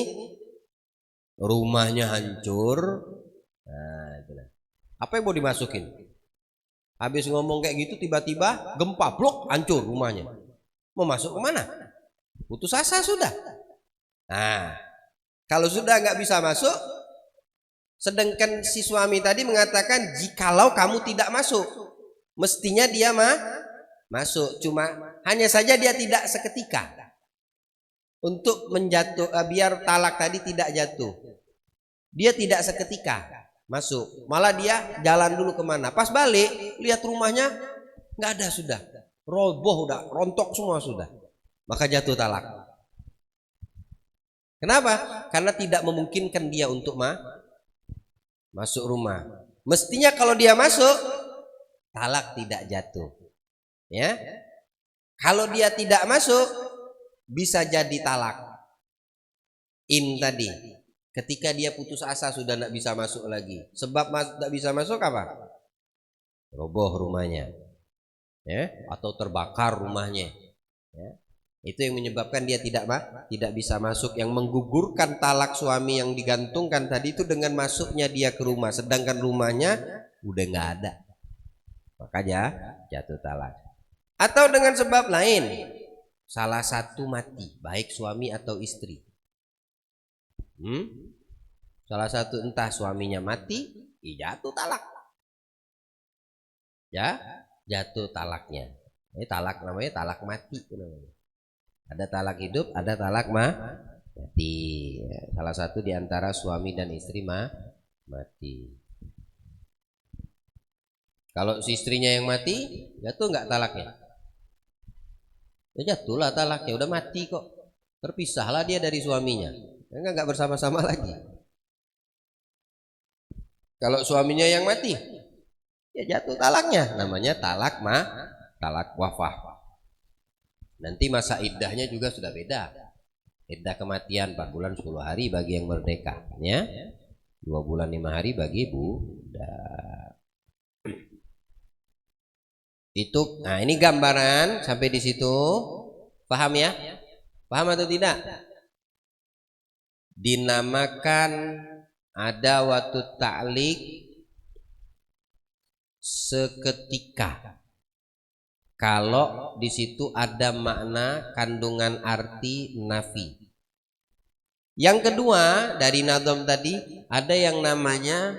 Rumahnya hancur. Nah, itulah. Apa yang mau dimasukin? Habis ngomong kayak gitu tiba-tiba gempa, blok, hancur rumahnya. Mau masuk kemana? Putus asa sudah. Nah, kalau sudah nggak bisa masuk, sedangkan si suami tadi mengatakan jikalau kamu tidak masuk, mestinya dia masuk. Cuma hanya saja dia tidak seketika untuk menjatuh, biar talak tadi tidak jatuh. Dia tidak seketika masuk, malah dia jalan dulu kemana. Pas balik lihat rumahnya nggak ada sudah, roboh udah, rontok semua sudah, maka jatuh talak. Kenapa? Karena tidak memungkinkan dia untuk masuk rumah. Mestinya kalau dia masuk, talak tidak jatuh. Ya. Kalau dia tidak masuk, bisa jadi talak. In tadi. Ketika dia putus asa sudah tidak bisa masuk lagi. Sebab tidak bisa masuk apa? Roboh rumahnya. Ya, atau terbakar rumahnya. Ya. Itu yang menyebabkan dia tidak bisa masuk. Yang menggugurkan talak suami yang digantungkan tadi itu dengan masuknya dia ke rumah, sedangkan rumahnya udah nggak ada, makanya jatuh talak. Atau dengan sebab lain, salah satu mati, baik suami atau istri. Salah satu, entah suaminya mati, jatuh talak. Ya, jatuh talaknya. Ini talak namanya talak mati namanya. Ada talak hidup, ada talak mati. Salah satu diantara suami dan istri mati. Kalau si istrinya yang mati, jatuh nggak talaknya? Ya jatuhlah talaknya, udah mati kok. Terpisahlah dia dari suaminya, nggak bersama-sama lagi. Kalau suaminya yang mati, ya jatuh talaknya. Namanya talak wafah. Nanti masa iddahnya juga sudah beda. Iddah kematian 4 bulan 10 hari bagi yang merdeka, ya. 2 bulan 5 hari bagi budak. Itu, nah ini gambaran sampai di situ. Paham ya? Paham atau tidak? Dinamakan ada waktu ta'lik seketika. Kalau di situ ada makna kandungan arti nafi. Yang kedua dari nadham tadi ada yang namanya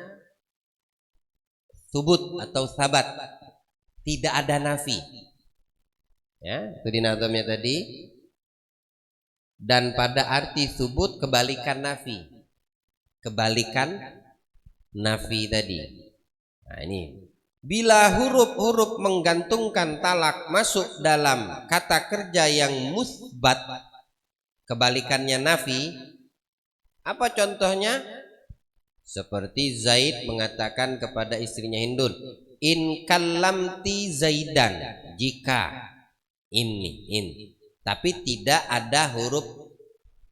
subut atau sabat, tidak ada nafi. Ya, itu di nadhamnya tadi. Dan pada arti subut kebalikan nafi. Kebalikan nafi tadi. Nah ini. Bila huruf-huruf menggantungkan talak masuk dalam kata kerja yang musbat, kebalikannya nafi, apa contohnya? Seperti Zaid mengatakan kepada istrinya Hindun, in kallamti Zaidan, jika in, tapi tidak ada huruf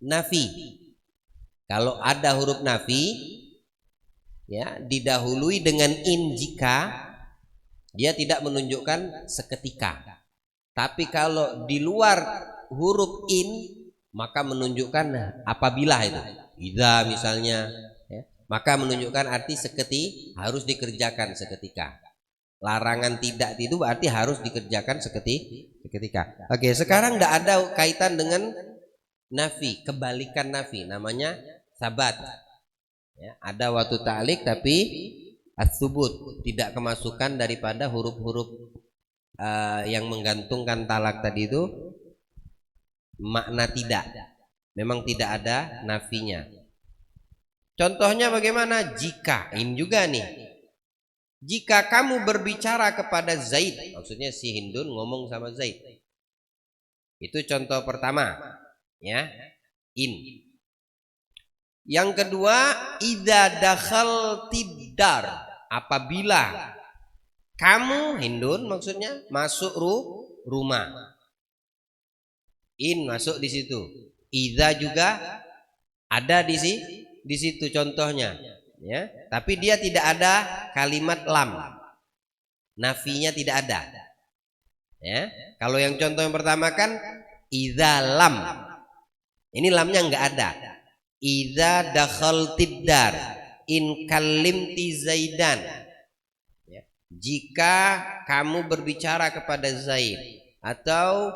nafi. Kalau ada huruf nafi, ya didahului dengan in jika, dia tidak menunjukkan seketika. Tapi kalau di luar huruf in, maka menunjukkan apabila itu. Idza misalnya, ya, maka menunjukkan arti harus dikerjakan seketika. Larangan tidak itu berarti harus dikerjakan seketika. Oke, sekarang tidak ada kaitan dengan nafi, kebalikan nafi, namanya sabat. Ya, ada waktu ta'liq tapi as-subut, tidak kemasukan daripada huruf-huruf yang menggantungkan talak tadi itu makna tidak. Memang tidak ada nafinya. Contohnya bagaimana? Jika, ini juga nih. Jika kamu berbicara kepada Zaid, maksudnya si Hindun ngomong sama Zaid. Itu contoh pertama, ya. In. Yang kedua, idza dakhaltid dar, apabila kamu Hindun maksudnya masuk rumah. In masuk di situ. Idza juga ada di situ contohnya. Ya, tapi dia tidak ada kalimat lam, nafinya tidak ada. Ya, kalau yang contoh yang pertama kan idza lam, ini lamnya nggak ada. Idza dakhaltid dar, in kallimti Zaidan. Ya, jika kamu berbicara kepada Zaid, atau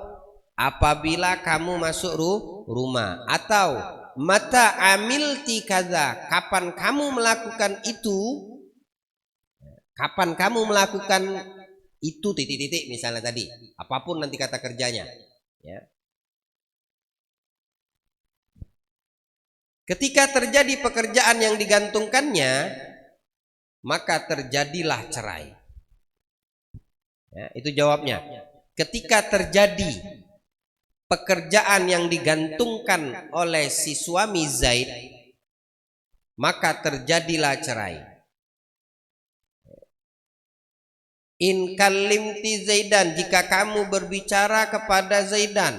apabila kamu masuk rumah, atau mata amilti kaza, kapan kamu melakukan itu, kapan kamu melakukan itu titik-titik misalnya tadi, apapun nanti kata kerjanya, ya. Ketika terjadi pekerjaan yang digantungkannya, maka terjadilah cerai. Ya, itu jawabnya. Ketika terjadi pekerjaan yang digantungkan oleh si suami Zaid, maka terjadilah cerai. In kallimti Zaidan, jika kamu berbicara kepada Zaidan.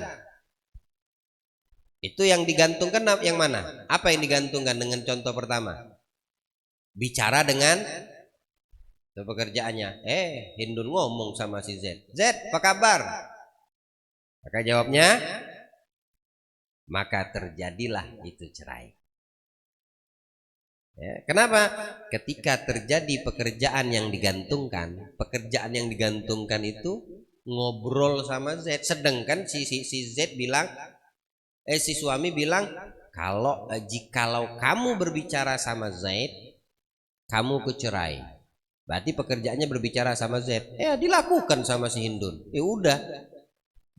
Itu yang digantungkan yang mana? Apa yang digantungkan dengan contoh pertama? Bicara dengan pekerjaannya. Hindun ngomong sama si Zaid. Zaid, apa kabar? Maka jawabnya, maka terjadilah itu cerai. Ya, kenapa? Ketika terjadi pekerjaan yang digantungkan itu ngobrol sama Z, sedangkan si Z bilang, si suami bilang, jikalau kamu berbicara sama Z, kamu kucerai. Berarti pekerjaannya berbicara sama Z. Dilakukan sama si Hindun. Ya udah,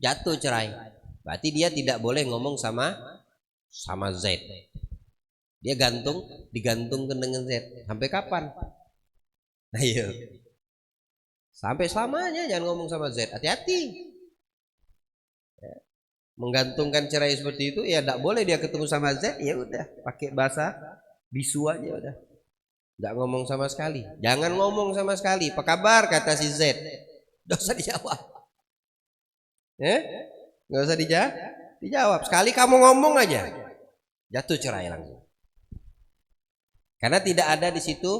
jatuh cerai. Berarti dia tidak boleh ngomong sama Z. Dia digantungkan dengan Z. Sampai kapan? Ayo. Sampai selamanya jangan ngomong sama Z. Hati-hati. Menggantungkan cerai seperti itu, ya tidak boleh dia ketemu sama Z. Ya udah, pakai bahasa bisu aja udah. Tidak ngomong sama sekali. Jangan ngomong sama sekali. Apa kabar kata si Z? Tidak usah dijawab. Nggak usah dijawab. Sekali kamu ngomong aja, jatuh cerai langsung. Karena tidak ada di situ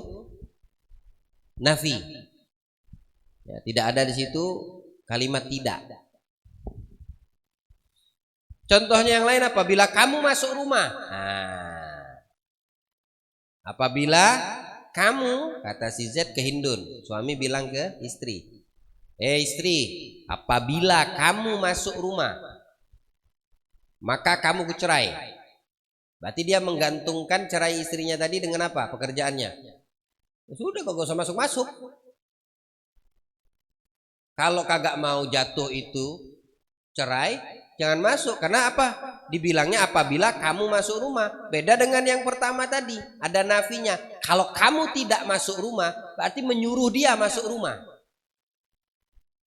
nafi. Ya, tidak ada di situ kalimat tidak. Contohnya yang lain, apabila kamu masuk rumah. Apabila kamu, kata si Z ke Hindun, suami bilang ke istri, istri, apabila kamu masuk rumah, maka kamu kucerai. Berarti dia menggantungkan cerai istrinya tadi dengan apa? Pekerjaannya. Sudah, kok gak usah masuk-masuk. Kalau kagak mau jatuh itu cerai, jangan masuk. Karena apa? Dibilangnya apabila kamu masuk rumah. Beda dengan yang pertama tadi, ada nafinya. Kalau kamu tidak masuk rumah, berarti menyuruh dia masuk rumah.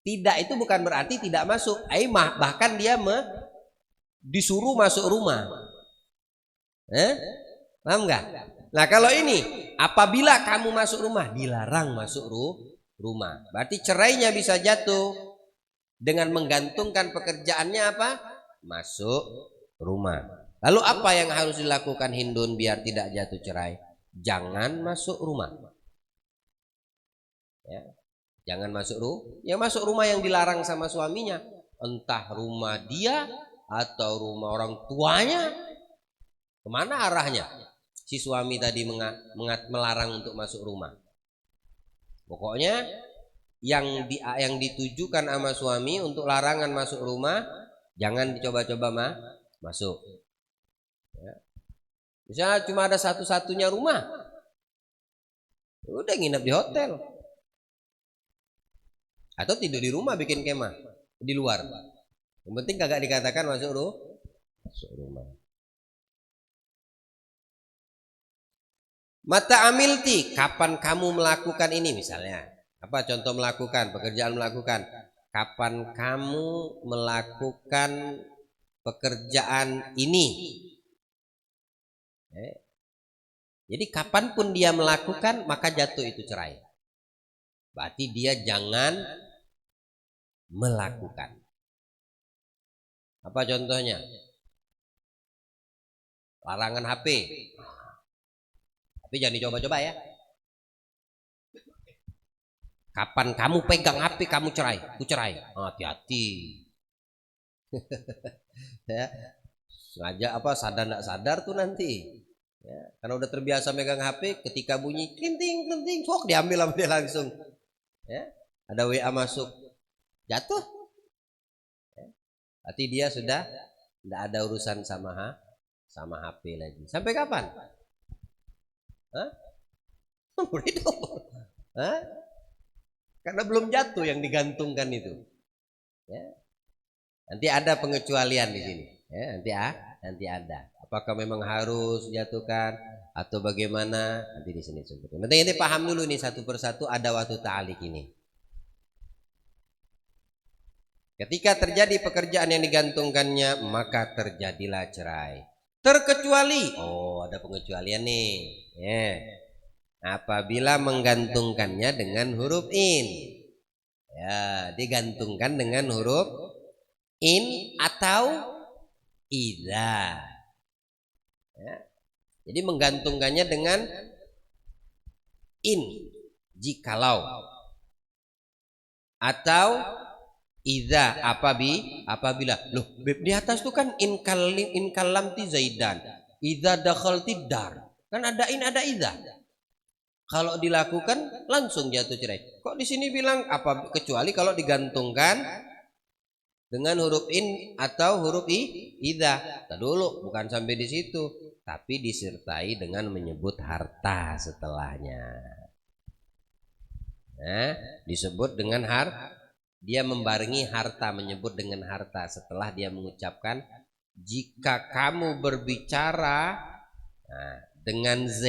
Tidak itu bukan berarti tidak masuk. Bahkan dia disuruh masuk rumah. Paham nggak? Nah kalau ini, apabila kamu masuk rumah, dilarang masuk rumah. Berarti cerainya bisa jatuh dengan menggantungkan pekerjaannya apa? Masuk rumah. Lalu apa yang harus dilakukan Hindun biar tidak jatuh cerai? Jangan masuk rumah. Ya, jangan masuk masuk rumah yang dilarang sama suaminya. Entah rumah dia atau rumah orang tuanya. Kemana arahnya? Si suami tadi melarang untuk masuk rumah. Pokoknya yang ditujukan sama suami untuk larangan masuk rumah, jangan dicoba-coba masuk. Ya. Misalnya cuma ada satu-satunya rumah, udah nginep di hotel atau tidur di rumah, bikin kemah di luar. Yang penting kagak dikatakan masuk rumah. Mata amilti, kapan kamu melakukan ini misalnya? Apa contoh melakukan, pekerjaan melakukan? Kapan kamu melakukan pekerjaan ini? Jadi kapanpun dia melakukan, maka jatuh itu cerai. Berarti dia jangan melakukan. Apa contohnya? Larangan HP. Tapi jangan dicoba-coba ya. Kapan kamu pegang HP kamu cerai, ku cerai. Hati-hati. Ya. Sengaja apa sadar enggak sadar tuh nanti. Ya, karena udah terbiasa megang HP, ketika bunyi klinting klinting, sok diambil sama dia langsung. Ya, ada WA masuk, jatuh. Ya, berarti dia sudah tidak ada urusan sama HP lagi. Sampai kapan? Hah? Itu. Hah? Karena belum jatuh yang digantungkan itu. Ya. Nanti ada pengecualian di sini. Ya, nanti ada. Apakah memang harus jatuhkan atau bagaimana? Nanti di sini sebutkan. Nanti ini paham dulu nih satu persatu ada waktu ta'alik ini. Ketika terjadi pekerjaan yang digantungkannya, maka terjadilah cerai. Terkecuali, ada pengecualian nih. Ya. Apabila menggantungkannya dengan huruf in, ya digantungkan dengan huruf in atau idza. Ya. Jadi menggantungkannya dengan in jikalau atau idza apabila. Loh, di atas itu kan in kalamti zaidan, idza dakhalti dar. Kan ada in ada idza. Kalau dilakukan langsung jatuh cerai. Kok di sini bilang apa kecuali kalau digantungkan dengan huruf in atau huruf idza. Nah, dulu bukan sampai di situ, tapi disertai dengan menyebut harta setelahnya. Nah, disebut dengan dia membarengi harta, menyebut dengan harta setelah dia mengucapkan jika kamu berbicara dengan Z,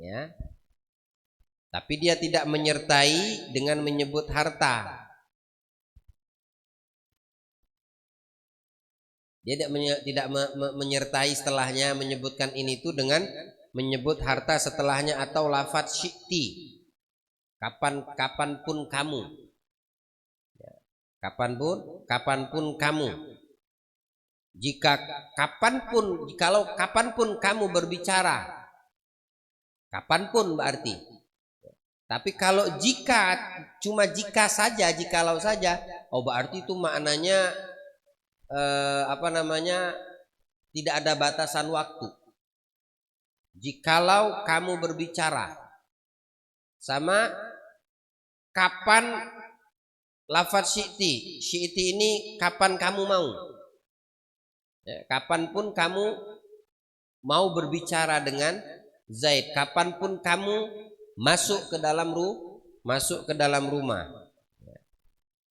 ya. Tapi dia tidak menyertai dengan menyebut harta. Dia tidak menyertai setelahnya menyebutkan ini itu dengan menyebut harta setelahnya atau lafadz syi'ti. Kapanpun kamu. Kapanpun kamu. Jikalau kapanpun kamu berbicara. Kapanpun berarti. Tapi kalau cuma jika saja, jikalau saja, berarti itu maknanya tidak ada batasan waktu. Jikalau kamu berbicara sama kapan lafadz syi'ti ini kapan kamu mau. Ya, kapanpun kamu mau berbicara dengan Zaid, kapanpun kamu masuk ke dalam rumah.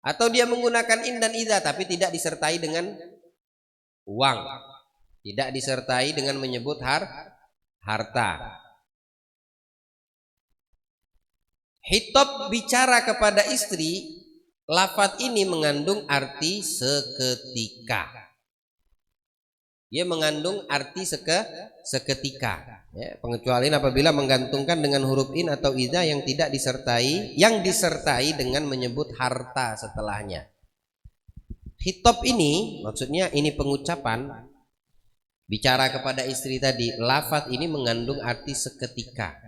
Atau dia menggunakan in dan idza tapi tidak disertai dengan uang, tidak disertai dengan menyebut harta. Khitab bicara kepada istri, lafadz ini mengandung arti seketika. Dia mengandung arti seketika. Ya, pengecualian apabila menggantungkan dengan huruf in atau idza yang disertai dengan menyebut harta setelahnya. Khitab ini maksudnya ini pengucapan bicara kepada istri tadi, lafadz ini mengandung arti seketika.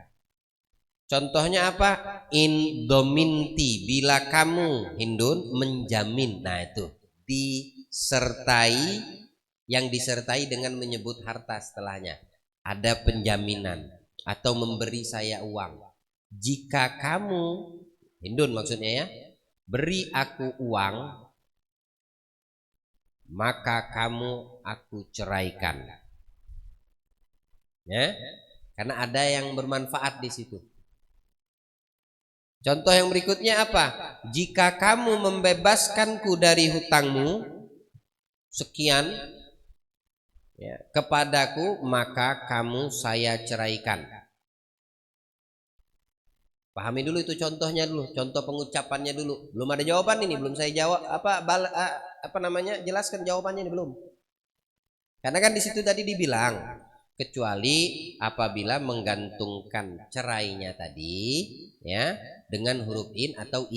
Contohnya apa? In dominti, bila kamu Hindun menjamin. Nah itu yang disertai dengan menyebut harta setelahnya. Ada penjaminan atau memberi saya uang. Jika kamu Hindun maksudnya ya, beri aku uang, maka kamu aku ceraikan. Ya, karena ada yang bermanfaat di situ. Contoh yang berikutnya apa? Jika kamu membebaskanku dari hutangmu sekian ya, kepadaku, maka kamu saya ceraikan. Pahami dulu itu contohnya dulu, contoh pengucapannya dulu. Belum ada jawaban ini, belum saya jawab apa namanya? Jelaskan jawabannya ini belum. Karena kan di situ tadi dibilang kecuali apabila menggantungkan cerainya tadi ya dengan huruf in atau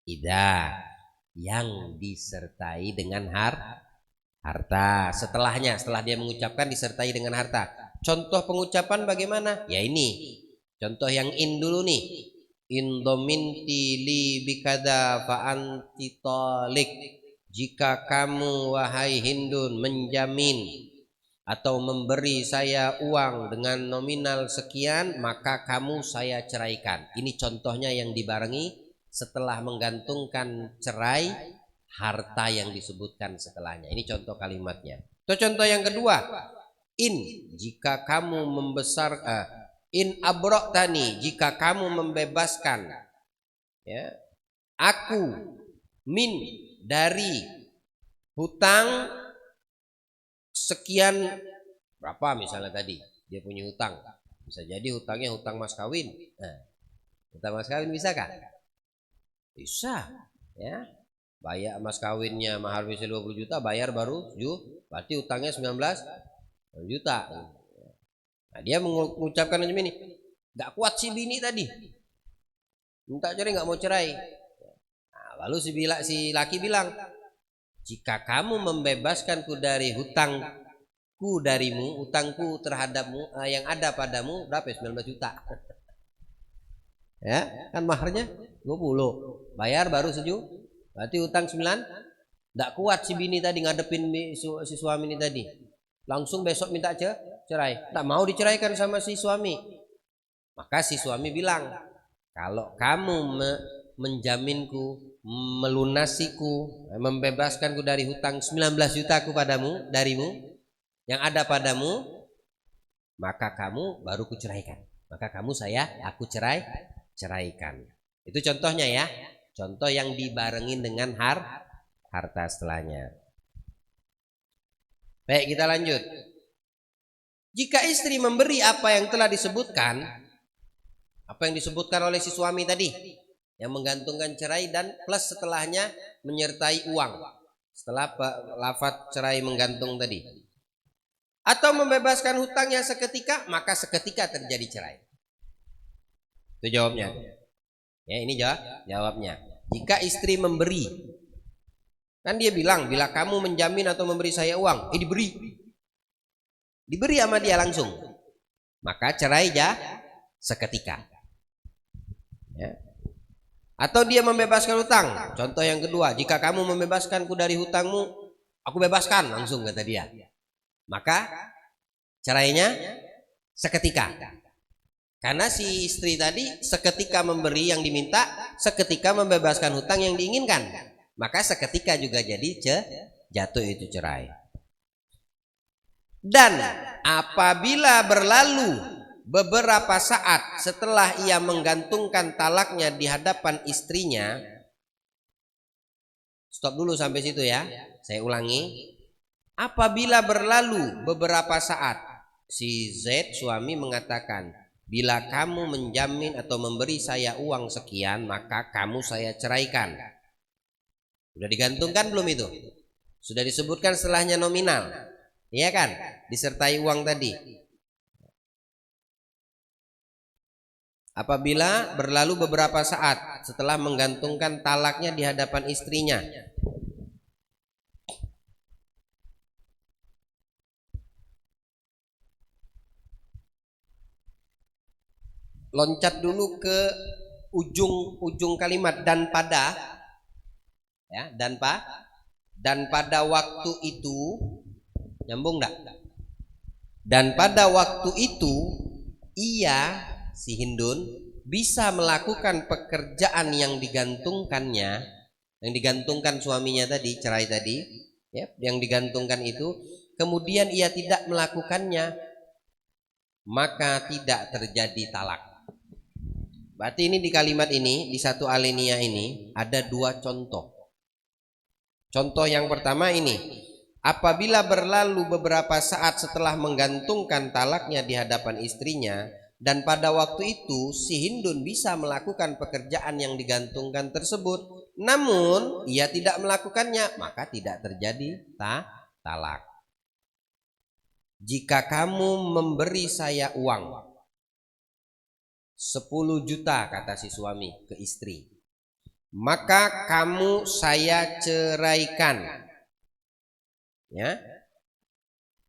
ida yang disertai dengan harta setelahnya, setelah dia mengucapkan disertai dengan harta. Contoh pengucapan bagaimana? Ya ini contoh yang in dulu nih. In dominti li bikada fa anti talik. Jika kamu wahai Hindun menjamin atau memberi saya uang dengan nominal sekian, maka kamu saya ceraikan. Ini contohnya yang dibarengi setelah menggantungkan cerai harta yang disebutkan setelahnya. Ini contoh kalimatnya. Itu contoh yang kedua. In jika kamu membesar in abrotani jika kamu membebaskan ya aku min dari hutang sekian berapa misalnya tadi dia punya hutang, bisa jadi hutangnya hutang mas kawin. Nah, hutang mas kawin bisa kah? Bisa ya, bayar mas kawinnya mahar bisa 20 juta, bayar baru 7, berarti hutangnya 19 juta. Nah, dia mengucapkan macam ini, nggak kuat si bini tadi minta cerai, nggak mau cerai. Nah, lalu si laki bilang, jika kamu membebaskanku dari hutangku darimu, hutangku terhadapmu yang ada padamu berapa? 19 juta. Ya, kan maharnya 20. Bayar baru 7. Berarti hutang 9. Enggak kuat si bini tadi ngadepin si suami ini tadi. Langsung besok minta cerai. Enggak mau diceraikan sama si suami. Maka si suami bilang, kalau kamu menjaminku, melunasiku, membebaskanku dari hutang 19 juta darimu yang ada padamu, maka kamu baru kuceraikan. Maka kamu aku ceraikan. Itu contohnya ya. Contoh yang dibarengin dengan harta setelahnya. Baik, kita lanjut. Jika istri memberi apa yang telah disebutkan, apa yang disebutkan oleh si suami tadi, yang menggantungkan cerai dan plus setelahnya menyertai uang setelah lafaz cerai menggantung tadi, atau membebaskan hutangnya seketika, maka seketika terjadi cerai. Itu jawabnya. Ya, ini jawabnya. Jika istri memberi, kan dia bilang bila kamu menjamin atau memberi saya uang, diberi sama dia langsung, maka cerai seketika. Ya. Atau dia membebaskan hutang. Contoh yang kedua, jika kamu membebaskanku dari hutangmu, aku bebaskan langsung, kata dia. Maka cerainya seketika. Karena si istri tadi seketika memberi yang diminta, seketika membebaskan hutang yang diinginkan. Maka seketika juga jadi jatuh itu cerai. Dan apabila berlalu beberapa saat setelah ia menggantungkan talaknya di hadapan istrinya. Stop dulu sampai situ ya. Saya ulangi. Apabila berlalu beberapa saat, si Z suami mengatakan, bila kamu menjamin atau memberi saya uang sekian, maka kamu saya ceraikan. Sudah digantungkan belum itu? Sudah disebutkan setelahnya nominal. Iya kan? Disertai uang tadi. Apabila berlalu beberapa saat setelah menggantungkan talaknya di hadapan istrinya. Loncat dulu ke ujung kalimat dan pada ya, dan pada waktu itu, nyambung enggak? Dan pada waktu itu ia si Hindun bisa melakukan pekerjaan yang digantungkannya, yang digantungkan suaminya tadi, cerai tadi, ya, yang digantungkan itu, kemudian ia tidak melakukannya, maka tidak terjadi talak. Berarti ini di kalimat ini, di satu alinea ini ada dua contoh. Contoh yang pertama ini, apabila berlalu beberapa saat setelah menggantungkan talaknya di hadapan istrinya, dan pada waktu itu si Hindun bisa melakukan pekerjaan yang digantungkan tersebut, namun ia tidak melakukannya, maka tidak terjadi talak. Jika kamu memberi saya uang 10 juta, kata si suami ke istri, maka kamu saya ceraikan. Ya.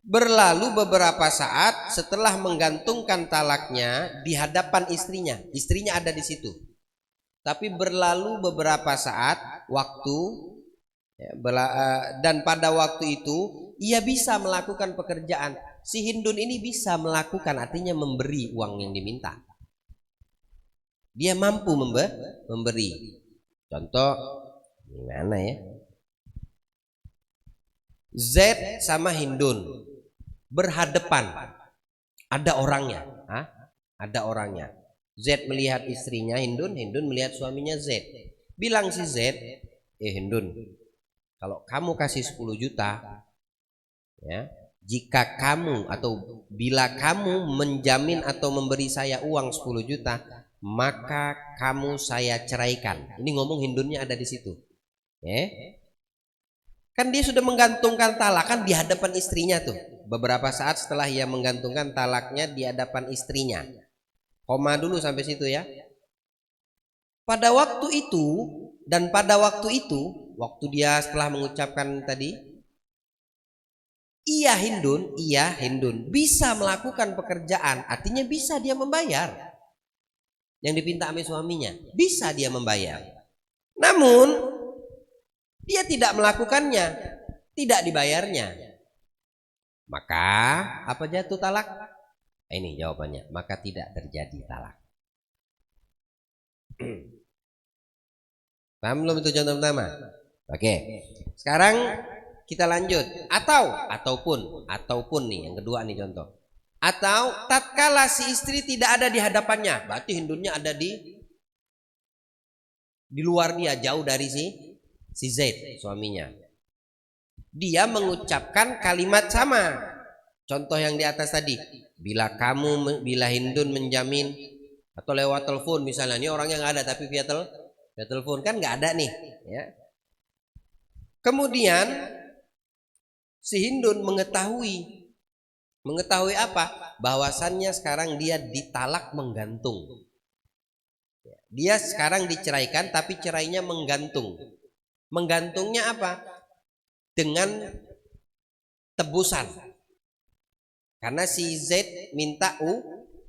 Berlalu beberapa saat setelah menggantungkan talaknya di hadapan istrinya. Istrinya ada di situ. Tapi berlalu beberapa saat waktu, ya, dan pada waktu itu ia bisa melakukan pekerjaan. Si Hindun ini bisa melakukan, artinya memberi uang yang diminta. Dia mampu memberi. Contoh gimana ya? Z sama Hindun berhadapan, ada orangnya, ada orangnya. Z melihat istrinya Hindun, Hindun melihat suaminya Z. Bilang si Z, Hindun, kalau kamu kasih 10 juta, ya, jika kamu atau bila kamu menjamin atau memberi saya uang 10 juta, maka kamu saya ceraikan. Ini ngomong Hindunnya ada di situ. Kan dia sudah menggantungkan talak kan di hadapan istrinya tuh. Beberapa saat setelah ia menggantungkan talaknya di hadapan istrinya. Koma dulu sampai situ ya. Pada waktu itu dan pada waktu itu, waktu dia setelah mengucapkan tadi, ia Hindun bisa melakukan pekerjaan, artinya bisa dia membayar yang dipinta oleh suaminya, bisa dia membayar. Namun dia tidak melakukannya, tidak dibayarnya. Maka apa jatuh talak? Ini jawabannya, maka tidak terjadi talak. Paham belum itu contoh pertama? Oke. Sekarang kita lanjut. Ataupun nih yang kedua nih contoh. Atau tatkala si istri tidak ada di hadapannya, berarti Hindunnya ada di luar dia, jauh dari si Zaid suaminya. Dia mengucapkan kalimat sama. Contoh yang di atas tadi. Bila Hindun menjamin atau lewat telepon misalnya, ini orang yang ada tapi via telepon kan nggak ada nih, ya. Kemudian si Hindun mengetahui apa? Bahwasannya sekarang dia ditalak menggantung. Dia sekarang diceraikan tapi cerainya menggantung. Menggantungnya apa? Dengan tebusan. Karena si Z minta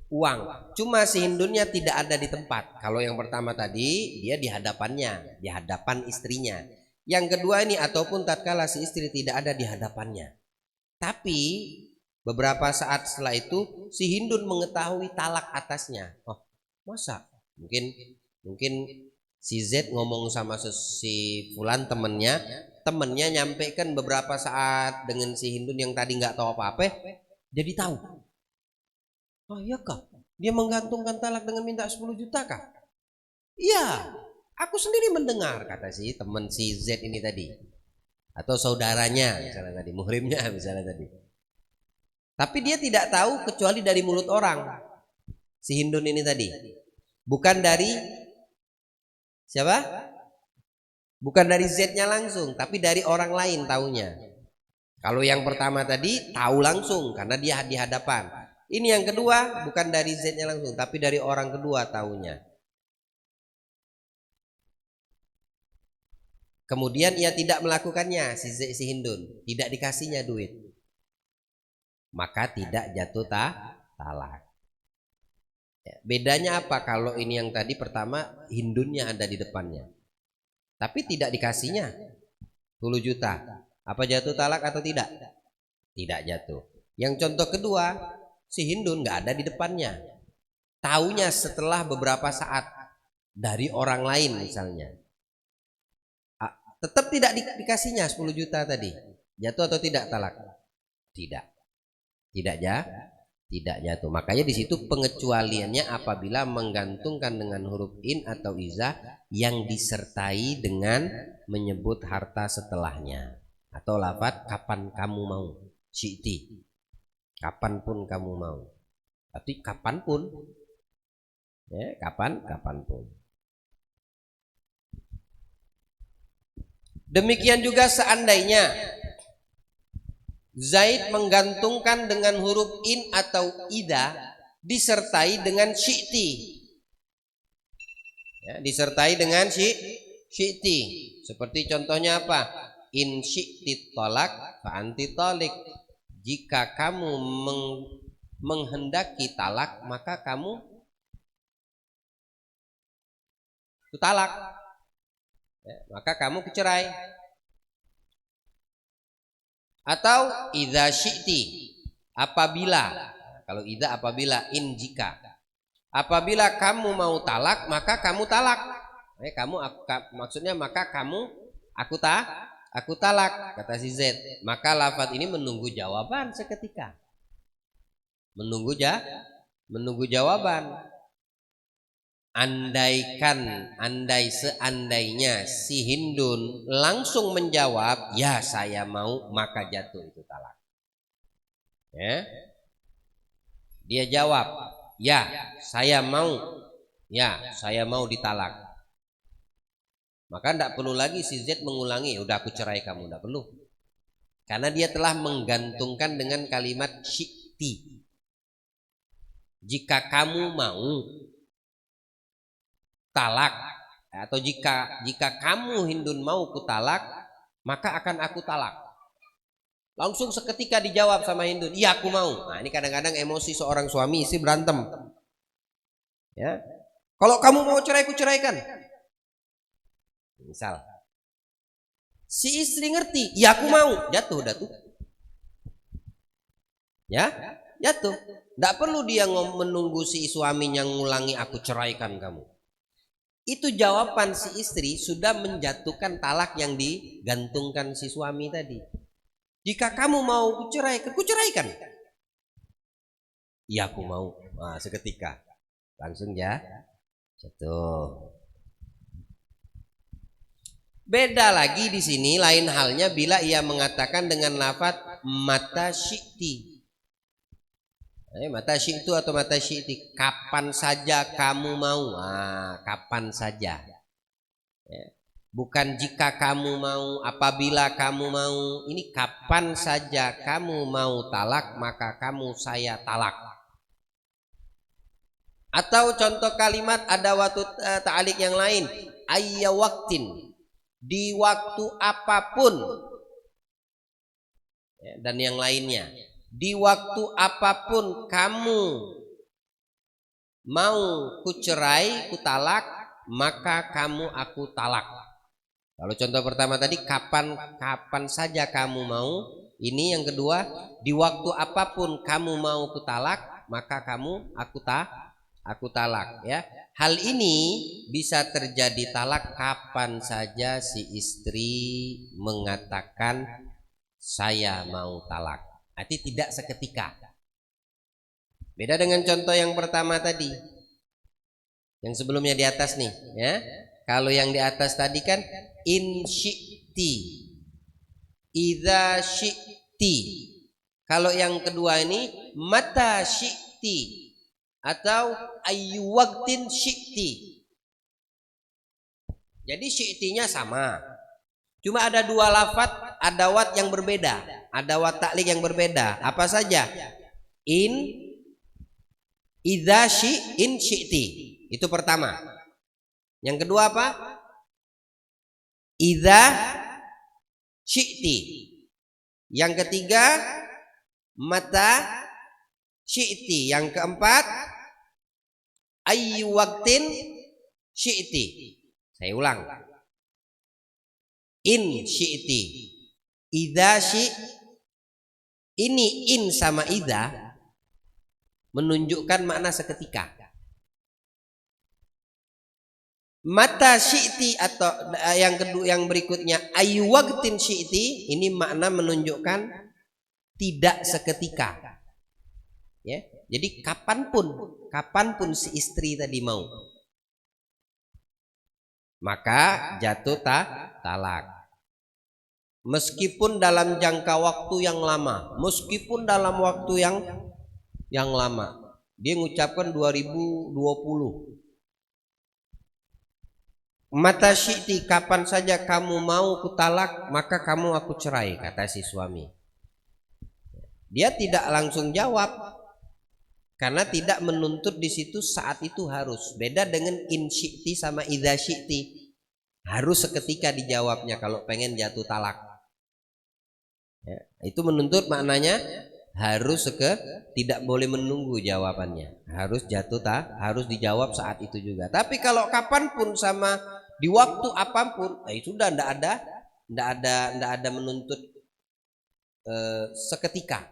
uang. Cuma si Hindunnya tidak ada di tempat. Kalau yang pertama tadi dia di hadapannya, di hadapan istrinya. Yang kedua ini ataupun tatkala si istri tidak ada di hadapannya. Tapi beberapa saat setelah itu si Hindun mengetahui talak atasnya. Oh, masa? Mungkin si Z ngomong sama si Fulan temennya nyampaikan beberapa saat dengan si Hindun yang tadi nggak tahu apa-apa, jadi tahu. Oh iya kah? Dia menggantungkan talak dengan minta 10 juta kah? Iya, aku sendiri mendengar, kata si teman si Z ini tadi. Atau saudaranya misalnya tadi, muhrimnya misalnya tadi. Tapi dia tidak tahu kecuali dari mulut orang. Si Hindun ini tadi. Bukan dari siapa? Bukan dari Z-nya langsung, tapi dari orang lain taunya. Kalau yang pertama tadi tahu langsung karena dia di hadapan. Ini yang kedua bukan dari Z-nya langsung, tapi dari orang kedua taunya. Kemudian ia tidak melakukannya, si Hindun, tidak dikasihnya duit, maka tidak jatuh talak. Bedanya apa? Kalau ini yang tadi pertama Hindunnya ada di depannya, tapi tidak dikasihnya 10 juta, apa jatuh talak atau tidak? Tidak jatuh. Yang contoh kedua, si Hindun nggak ada di depannya, taunya setelah beberapa saat dari orang lain misalnya, tetap tidak dikasihnya 10 juta tadi, jatuh atau tidak talak? Tidak jatuh. Makanya di situ pengecualiannya apabila menggantungkan dengan huruf in atau iza yang disertai dengan menyebut harta setelahnya, atau lafaz kapan kamu mau, syi'ti, kapanpun kamu mau. Tapi kapanpun, ya, kapanpun. Demikian juga seandainya Zaid menggantungkan dengan huruf in atau ida disertai dengan syi'ti, ya, disertai dengan syi'ti. Seperti contohnya apa? In syi'ti tolak fa anti tolik. Jika kamu menghendaki talak, maka kamu talak, ya, maka kamu cerai. Atau idza syi'ti, apabila, kalau idza apabila, in jika, apabila kamu mau talak maka kamu talak. Maksudnya maka kamu aku talak, kata si Z. Maka lafaz ini menunggu jawaban seketika. Menunggu jawaban. Seandainya si Hindun langsung menjawab, ya saya mau, maka jatuh itu talak. Ya. Dia jawab, ya saya mau ditalak. Maka tidak perlu lagi si Z mengulangi, udah aku cerai kamu, tidak perlu. Karena dia telah menggantungkan dengan kalimat syi'ti. Jika kamu mau talak, atau jika kamu Hindun mau ku talak, maka akan aku talak. Langsung seketika dijawab sama Hindun, iya aku mau. Nah, ini kadang-kadang emosi seorang suami istri berantem. Ya, kalau kamu mau cerai, ku ceraikan. Misal, si istri ngerti, iya aku mau, jatuh. Ya, jatuh. Tidak perlu dia menunggu si suaminya ngulangi, aku ceraikan kamu. Itu jawaban si istri sudah menjatuhkan talak yang digantungkan si suami tadi. Jika kamu mau kuceraikan. Iya aku mau. Nah, seketika langsung ya jatuh. Beda lagi di sini, lain halnya bila ia mengatakan dengan lafaz mata syi'ti. Mata syi'tu atau mata syi'ti, kapan saja kamu mau. Kapan saja, ya. Bukan jika kamu mau, apabila kamu mau. Ini kapan saja kamu mau talak, maka saya talak. Atau contoh kalimat ada waktu ta'alik yang lain, ayya waktin, di waktu apapun, ya, dan yang lainnya. Di waktu apapun kamu mau kucerai, kutalak, maka aku talak. Kalau contoh pertama tadi kapan saja kamu mau, ini yang kedua, di waktu apapun kamu mau kutalak, maka aku talak, ya. Hal ini bisa terjadi talak kapan saja si istri mengatakan saya mau talak. Arti tidak seketika. Beda dengan contoh yang pertama tadi, yang sebelumnya di atas nih, ya. Kalau yang di atas tadi kan in syi'ti, idza syi'ti. Kalau yang kedua ini mata syi'ti atau ayyu waqtin syi'ti. Jadi syi'tinya sama. Cuma ada dua lafaz adawat yang berbeda, adawat ta'lik yang berbeda. Apa saja? In, idza in syi'ti. Itu pertama. Yang kedua apa? Idza syi'ti. Yang ketiga mata syi'ti. Yang keempat ayyu waqtin syi'ti. Saya ulang. In syi'ti, idza ini in sama idza menunjukkan makna seketika. Mata syi'ti atau yang kedua yang berikutnya ayu waqtin syi'ti, ini makna menunjukkan tidak seketika. Ya, jadi kapanpun si istri tadi mau, maka jatuh talak. Meskipun dalam jangka waktu yang lama, meskipun dalam waktu yang lama. Dia mengucapkan 2020. Mata syi'ti, kapan saja kamu mau kutalak, maka kamu aku cerai, kata si suami. Dia tidak langsung jawab, karena tidak menuntut di situ saat itu harus. Beda dengan in syi'ti sama idza syi'ti, harus seketika dijawabnya kalau pengen jatuh talak. Ya, itu menuntut maknanya harus tidak boleh menunggu jawabannya, harus harus dijawab saat itu juga. Tapi kalau kapanpun sama di waktu apapun, sudah tidak ada menuntut seketika.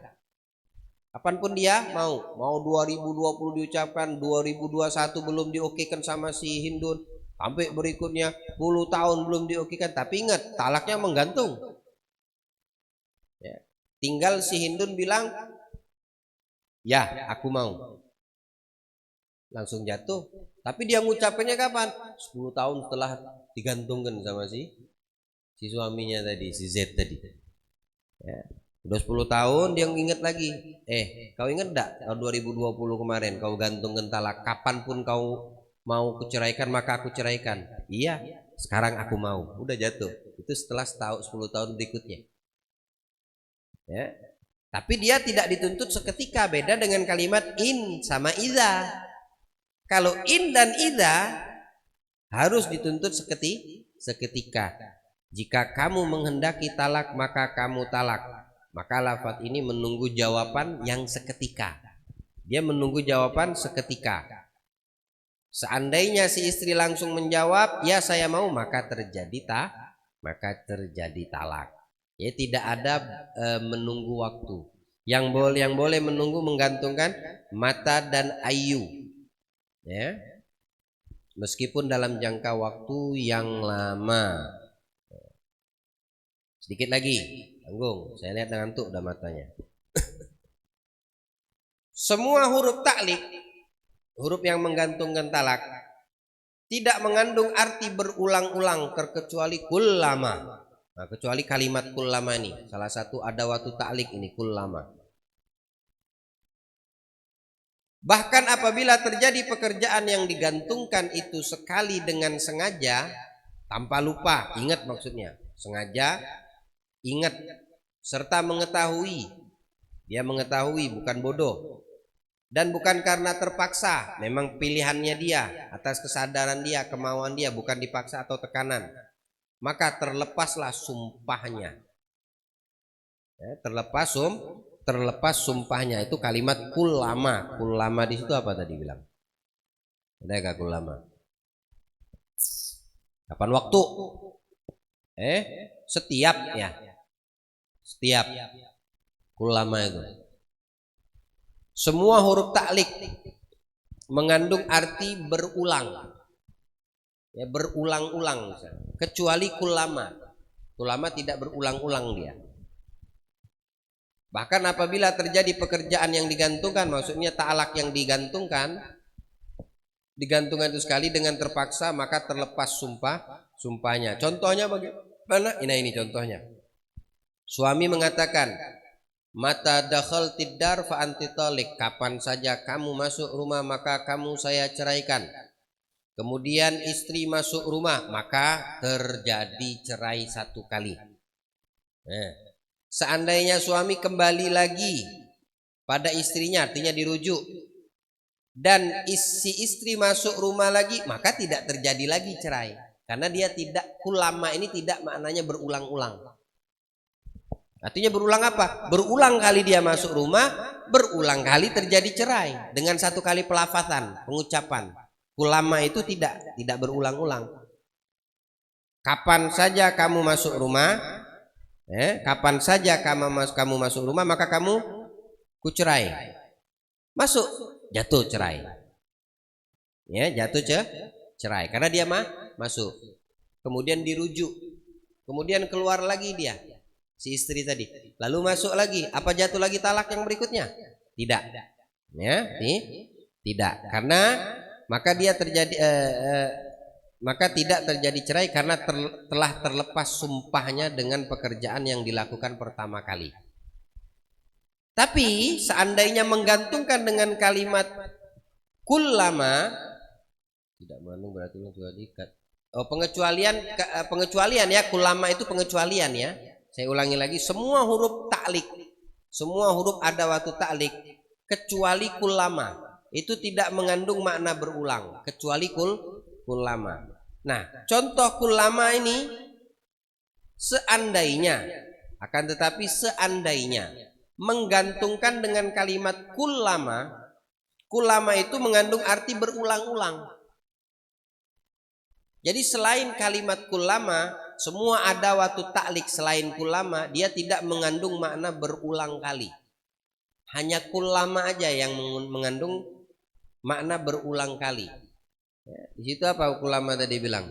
Kapanpun dia mau 2020 diucapkan, 2021 belum diokekan sama si Hindun, sampai berikutnya 10 tahun belum diokekan, tapi ingat talaknya menggantung. Ya. Tinggal si Hindun bilang, ya aku mau, langsung jatuh. Tapi dia ngucapkannya kapan? 10 tahun setelah digantungkan sama si suaminya tadi, si Z tadi. Ya. Udah 10 tahun dia ingat lagi. Kau ingat enggak tahun 2020 kemarin kau gantungkan talak, kapanpun kau mau kuceraikan maka aku ceraikan. Iya, sekarang aku mau. Udah jatuh. Itu setelah 10 tahun berikutnya. Ya. Tapi dia tidak dituntut seketika, beda dengan kalimat in sama idza. Kalau in dan idza harus dituntut seketika. Jika kamu menghendaki talak maka kamu talak. Maka lafaz ini menunggu jawaban yang seketika. Dia menunggu jawaban seketika. Seandainya si istri langsung menjawab, ya saya mau, maka terjadi talak. Ya, tidak ada menunggu waktu. Yang boleh menunggu menggantungkan mata dan ayu. Ya. Meskipun dalam jangka waktu yang lama. Sedikit lagi, tanggung. Saya lihat ngantuk udah matanya. Semua huruf ta'liq, huruf yang menggantungkan talak, tidak mengandung arti berulang-ulang terkecuali kullama. Nah, kecuali kalimat kullama ini, salah satu adawatu ta'liq ini kullama. Bahkan apabila terjadi pekerjaan yang digantungkan itu sekali dengan sengaja, tanpa lupa, ingat maksudnya, sengaja, ingat, serta mengetahui, dia mengetahui bukan bodoh, dan bukan karena terpaksa, memang pilihannya dia, atas kesadaran dia, kemauan dia, bukan dipaksa atau tekanan, maka terlepaslah sumpahnya. Ya, terlepas sumpahnya. Itu kalimat kullama. Kullama di situ apa tadi bilang? Ada gak kullama? Kapan waktu? Setiap ya. Setiap. Kullama itu. Semua huruf ta'liq mengandung arti berulang. Ya, berulang-ulang, kecuali kullama. Kullama tidak berulang-ulang dia. Bahkan apabila terjadi pekerjaan yang digantungkan, maksudnya ta'alak yang digantungkan itu sekali dengan terpaksa, maka terlepas sumpahnya. Contohnya bagaimana? Ini contohnya. Suami mengatakan, mata dakhaltid dar fa anti taliq, kapan saja kamu masuk rumah maka kamu saya ceraikan. Kemudian istri masuk rumah, maka terjadi cerai satu kali. Seandainya suami kembali lagi pada istrinya, artinya dirujuk, dan si istri masuk rumah lagi, maka tidak terjadi lagi cerai. Karena dia tidak, kullama ini tidak maknanya berulang-ulang. Artinya berulang apa? Berulang kali dia masuk rumah, berulang kali terjadi cerai. Dengan satu kali pelafazan, pengucapan. Kullama itu tidak berulang-ulang. Kapan saja kamu masuk rumah, kapan saja kamu masuk rumah maka kamu kucerai. Masuk, jatuh cerai. Ya, jatuh cerai karena dia masuk. Kemudian dirujuk. Kemudian keluar lagi dia, si istri tadi. Lalu masuk lagi. Apa jatuh lagi talak yang berikutnya? Tidak. Ya, tidak. Karena maka dia terjadi maka tidak terjadi cerai karena telah terlepas sumpahnya dengan pekerjaan yang dilakukan pertama kali. Tapi seandainya menggantungkan dengan kalimat kullama, tidak mengandung berarti juga diikat. Oh, pengecualian ya, kullama itu pengecualian ya. Saya ulangi lagi, semua huruf ta'lik, semua huruf ada waktu ta'lik kecuali kullama itu tidak mengandung makna berulang kecuali kullama. Nah, contoh kullama ini seandainya, akan tetapi seandainya menggantungkan dengan kalimat kullama, kullama itu mengandung arti berulang-ulang. Jadi selain kalimat kullama, semua ada waktu ta'lik selain kullama dia tidak mengandung makna berulang kali. Hanya kullama aja yang mengandung makna berulang kali. Ya, di situ apa ulama tadi bilang?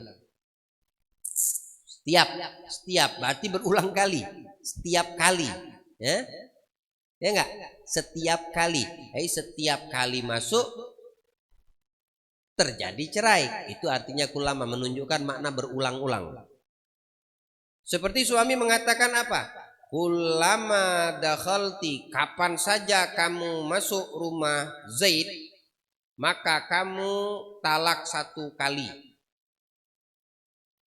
Setiap berarti berulang kali, setiap kali, ya enggak? Setiap kali, setiap kali masuk terjadi cerai. Itu artinya kulama, menunjukkan makna berulang-ulang. Seperti suami mengatakan apa? Kulama dakhalti, kapan saja kamu masuk rumah Zaid, maka kamu talak 1 kali.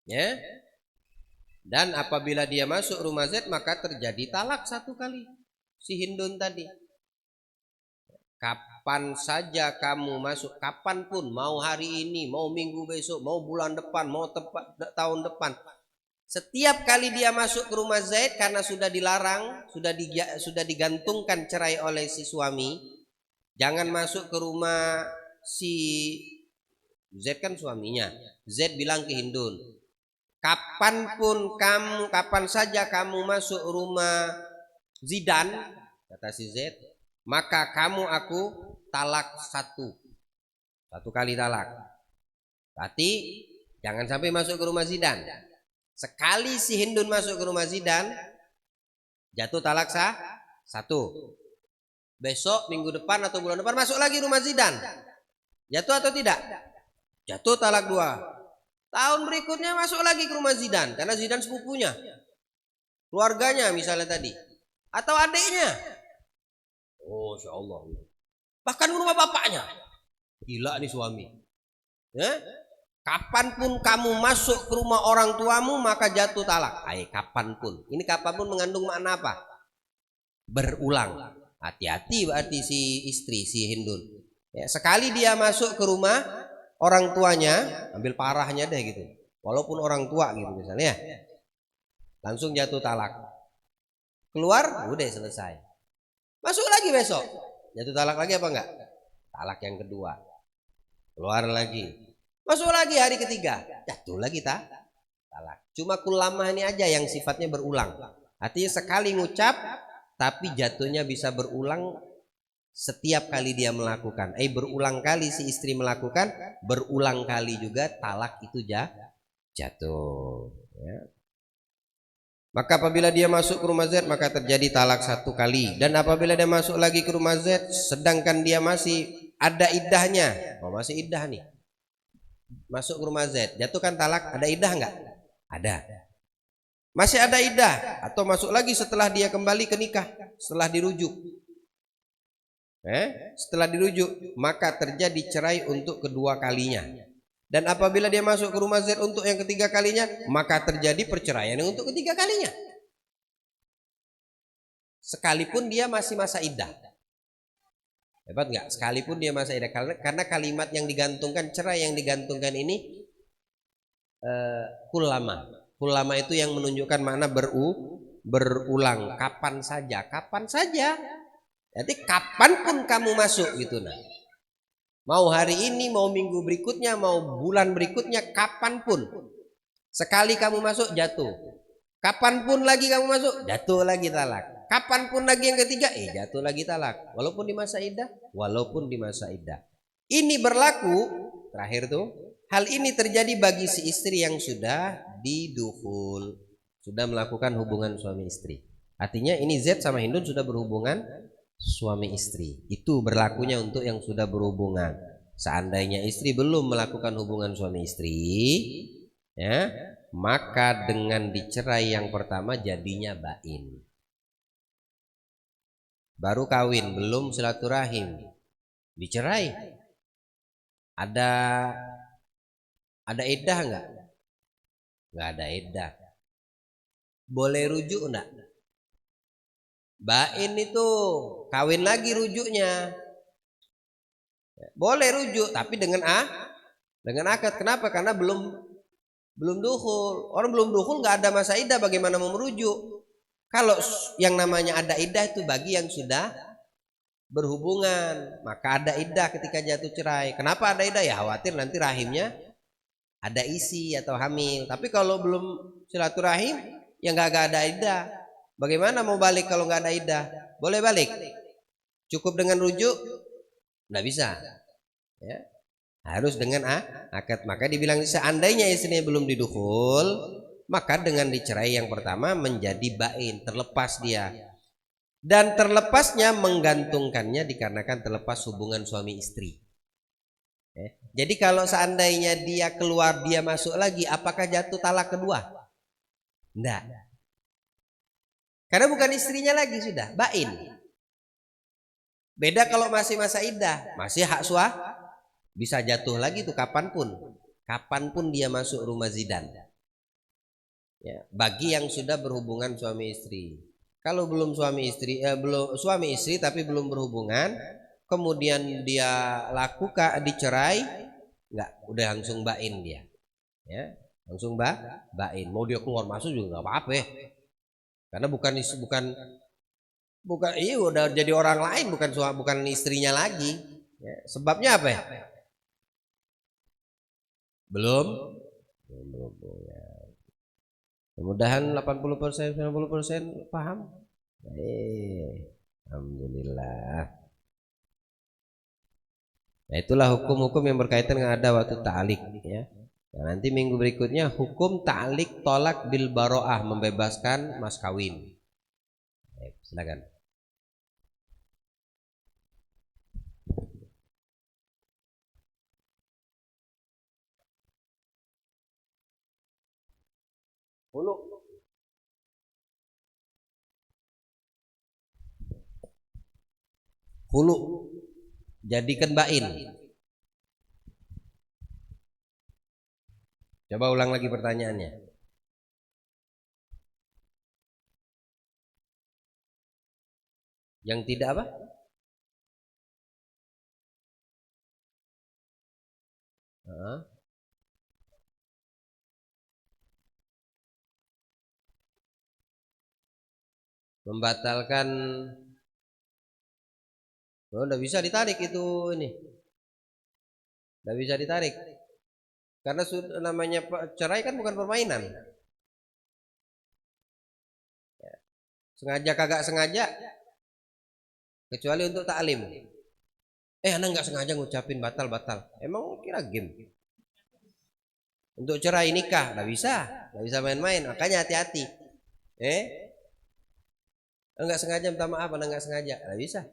Ya. Dan apabila dia masuk rumah Zaid maka terjadi talak 1 kali. Si Hindun tadi. Kapan saja kamu masuk, kapanpun, mau hari ini, mau minggu besok, mau bulan depan, mau tahun depan. Setiap kali dia masuk ke rumah Zaid karena sudah dilarang, sudah digantungkan cerai oleh si suami. Jangan masuk ke rumah si Zaid, kan suaminya. Zaid bilang ke Hindun, kapanpun kamu, kapan saja kamu masuk rumah Zidan, kata si Zaid, maka kamu aku talak 1 kali talak. Berarti jangan sampai masuk ke rumah Zidan. Sekali si Hindun masuk ke rumah Zidan, jatuh talak 1. Besok, minggu depan atau bulan depan masuk lagi rumah Zidan, jatuh atau tidak? Jatuh talak 2. Tahun berikutnya masuk lagi ke rumah Zidan, karena Zidan sepupunya, keluarganya misalnya tadi, atau adiknya. Oh, insya Allah. Bahkan rumah bapaknya. Gila nih suami. Ya? Kapanpun kamu masuk ke rumah orang tuamu maka jatuh talak. Kapanpun. Ini kapanpun mengandung makna apa? Berulang. Hati-hati berarti si istri, si Hindun. Ya, sekali dia masuk ke rumah orang tuanya, ambil parahnya deh gitu. Walaupun orang tua gitu misalnya, langsung jatuh talak. Keluar, udah selesai. Masuk lagi besok, jatuh talak lagi apa enggak? Talak yang kedua. Keluar lagi. Masuk lagi hari ketiga, jatuh lagi talak. Cuma kulama ini aja yang sifatnya berulang. Artinya sekali ngucap, tapi jatuhnya bisa berulang setiap kali dia melakukan. Berulang kali si istri melakukan, berulang kali juga talak itu jatuh. Ya. Maka apabila dia masuk ke rumah Zaid maka terjadi talak 1 kali. Dan apabila dia masuk lagi ke rumah Zaid sedangkan dia masih ada iddahnya, masih iddah nih, masuk ke rumah Zaid, jatuh kan talak, ada iddah enggak? Ada. Masih ada iddah atau masuk lagi setelah dia kembali ke nikah, setelah dirujuk. Setelah dirujuk maka terjadi cerai untuk kedua kalinya. Dan apabila dia masuk ke rumah Zaid untuk yang ketiga kalinya, maka terjadi perceraian untuk ketiga kalinya. Sekalipun dia masih masa iddah. Hebat nggak? Sekalipun dia masa iddah, karena kalimat yang digantungkan, cerai yang digantungkan ini kulama. Kulama itu yang menunjukkan makna berulang. Kapan saja, kapan saja. Jadi kapanpun kamu masuk gitu nah. Mau hari ini, mau minggu berikutnya, mau bulan berikutnya, kapanpun. Sekali kamu masuk, jatuh. Kapanpun lagi kamu masuk, jatuh lagi talak. Kapanpun lagi yang ketiga, jatuh lagi talak. Walaupun di masa iddah, walaupun di masa iddah. Ini berlaku, terakhir tuh, Hal ini terjadi bagi si istri yang sudah didukhul, sudah melakukan hubungan suami istri. Artinya ini Z sama Hindun sudah berhubungan suami istri. Itu berlakunya untuk yang sudah berhubungan. Seandainya istri belum melakukan hubungan suami istri, ya, maka dengan dicerai yang pertama jadinya bain. Baru kawin, belum silaturahim, dicerai. Ada iddah enggak? Enggak ada iddah. Boleh rujuk enggak? Bain itu kawin lagi rujuknya. Boleh rujuk tapi dengan akad. Kenapa? Karena belum dukhul. Orang belum dukhul enggak ada masa iddah, bagaimana mau merujuk? Kalau yang namanya ada iddah itu bagi yang sudah berhubungan, maka ada iddah ketika jatuh cerai. Kenapa ada iddah? Ya khawatir nanti rahimnya ada isi atau hamil. Tapi kalau belum silaturahim, ya nggak ada iddah. Bagaimana mau balik kalau nggak ada iddah? Boleh balik? Cukup dengan rujuk? Nggak bisa. Ya. Harus dengan akad. Maka dibilang seandainya istrinya belum didukhul, maka dengan dicerai yang pertama menjadi bain, terlepas dia. Dan terlepasnya menggantungkannya dikarenakan terlepas hubungan suami istri. Jadi kalau seandainya dia keluar, dia masuk lagi, apakah jatuh talak kedua? Enggak. Karena bukan istrinya lagi, sudah bain. Beda kalau masih masa iddah, masih hak suah, bisa jatuh lagi tuh kapanpun dia masuk rumah zidan. Ya, bagi yang sudah berhubungan suami istri. Kalau belum suami istri tapi belum berhubungan, kemudian dia lakukan dicerai, enggak, udah langsung bain dia. Ya, langsung bain. Mau dia keluar masuk juga enggak apa-apa. Karena bukan iya udah jadi orang lain, bukan istrinya lagi. Ya, sebabnya apa ya? Belum. Ya. Mudah-mudahan 80%, 90% paham. Alhamdulillah. Nah, itulah hukum-hukum yang berkaitan dengan ada waktu ta'lik, ya. Nah, nanti minggu berikutnya hukum ta'lik tolak bil baro'ah, membebaskan mas kawin. Silakan. Hulu jadikan bain. Coba ulang lagi pertanyaannya. Yang tidak apa? Membatalkan. Oh, enggak bisa ditarik itu ini. Enggak bisa ditarik. Karena namanya cerai kan bukan permainan. Sengaja kagak sengaja, kecuali untuk taklim. Anak nggak sengaja ngucapin batal. Emang kira game? Untuk cerai nikah nggak bisa main-main. Makanya hati-hati. Enggak sengaja minta maaf, enggak sengaja, nggak bisa.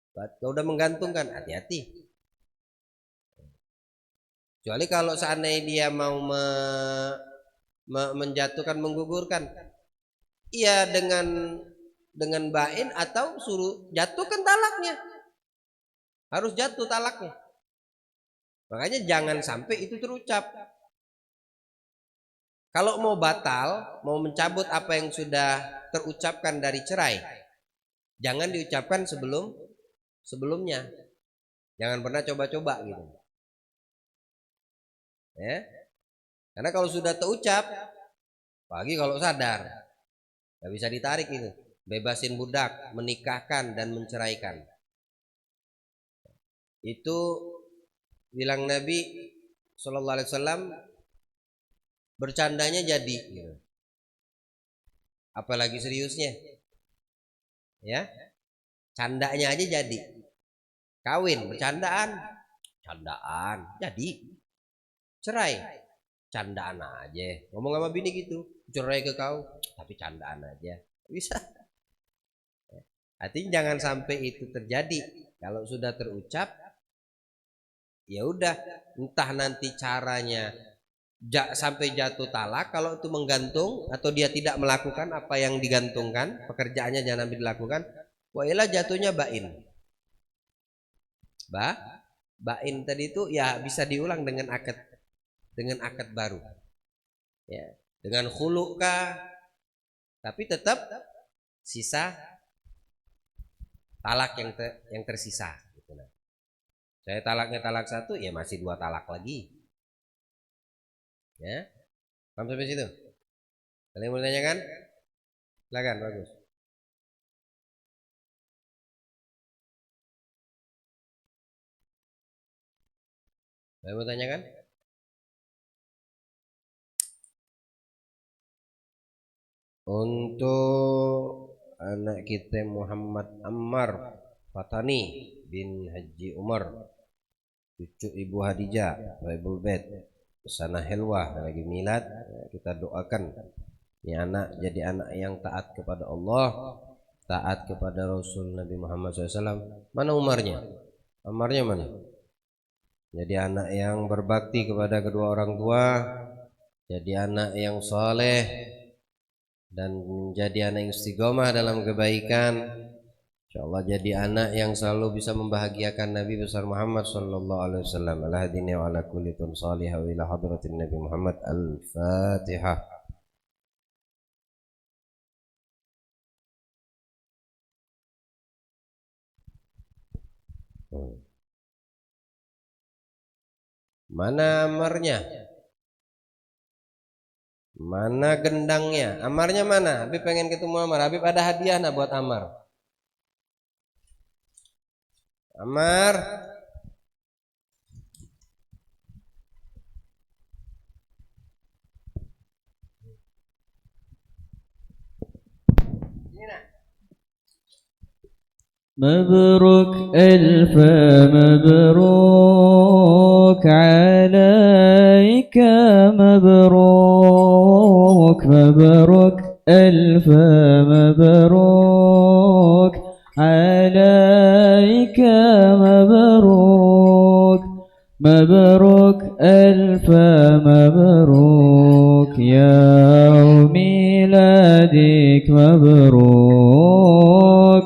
Kalau udah menggantungkan, hati-hati. Kecuali kalau seandainya dia mau menjatuhkan, menggugurkan, iya dengan bain atau suruh jatuhkan talaknya, harus jatuh talaknya. Makanya jangan sampai itu terucap. Kalau mau batal, mau mencabut apa yang sudah terucapkan dari cerai, jangan diucapkan sebelumnya. Jangan pernah coba-coba gitu. Ya. Karena kalau sudah terucap, apalagi kalau sadar, nggak bisa ditarik itu. Bebasin budak, menikahkan dan menceraikan. Itu bilang Nabi Shallallahu Alaihi Wasallam, bercandanya jadi, gitu. Apalagi seriusnya, ya, candanya aja jadi. Kawin bercandaan, jadi. cerai, candaan aja. Ngomong sama bini gitu, cerai ke kau, tapi candaan aja. Bisa. Artinya jangan sampai itu terjadi. Kalau sudah terucap, ya udah, entah nanti caranya sampai jatuh talak. Kalau itu menggantung atau dia tidak melakukan apa yang digantungkan, pekerjaannya jangan sampai dilakukan, wailah jatuhnya bain. Bain tadi itu ya bisa diulang dengan akad baru. Ya, dengan khulu kah, tapi tetap sisa talak yang tersisa gitu. Nah, saya talaknya talak 1, ya masih 2 talak lagi. Ya, paham sampai situ? Kalian mau tanyakan? Silakan, bagus. Kalian mau tanyakan? Untuk anak kita Muhammad Ammar Fatani bin Haji Umar, cucu Ibu Hadijah Raibul Bait sana Helwah lagi milad, kita doakan ini anak jadi anak yang taat kepada Allah, taat kepada Rasul Nabi Muhammad SAW. Mana Umarnya? Amarnya mana? Jadi anak yang berbakti kepada kedua orang tua, jadi anak yang soleh, dan menjadi anak yang istiqomah dalam kebaikan. InsyaAllah jadi anak yang selalu bisa membahagiakan Nabi besar Muhammad sallallahu alaihi wasallam. Al-hadini wa ala kulli tun salih wa ila hadratin Nabi Muhammad. Al-Fatihah. Mana amarnya? Mana gendangnya? Amarnya mana? Habib pengen ketemu Amar. Habib ada hadiah nah buat Amar. Amar. مبروك ألف مبروك عليك مبروك مبروك ألف مبروك عليك مبروك مبروك ألف مبروك يوم ميلادك مبروك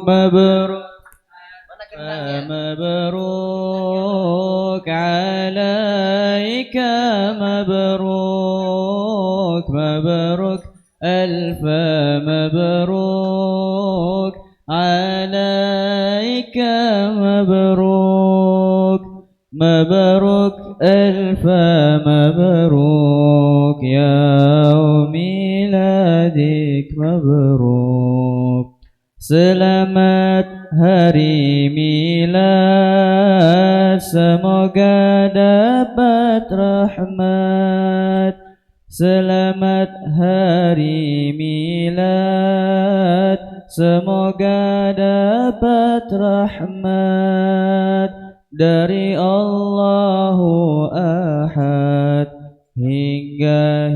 مبروك مبروك عليك مبروك مبروك ألف مبروك عليك مبروك مبروك ألف مبروك يوم ميلادك مبروك Selamat hari milad, semoga dapat rahmat. Selamat hari milad, semoga dapat rahmat dari Allahu Ahad hingga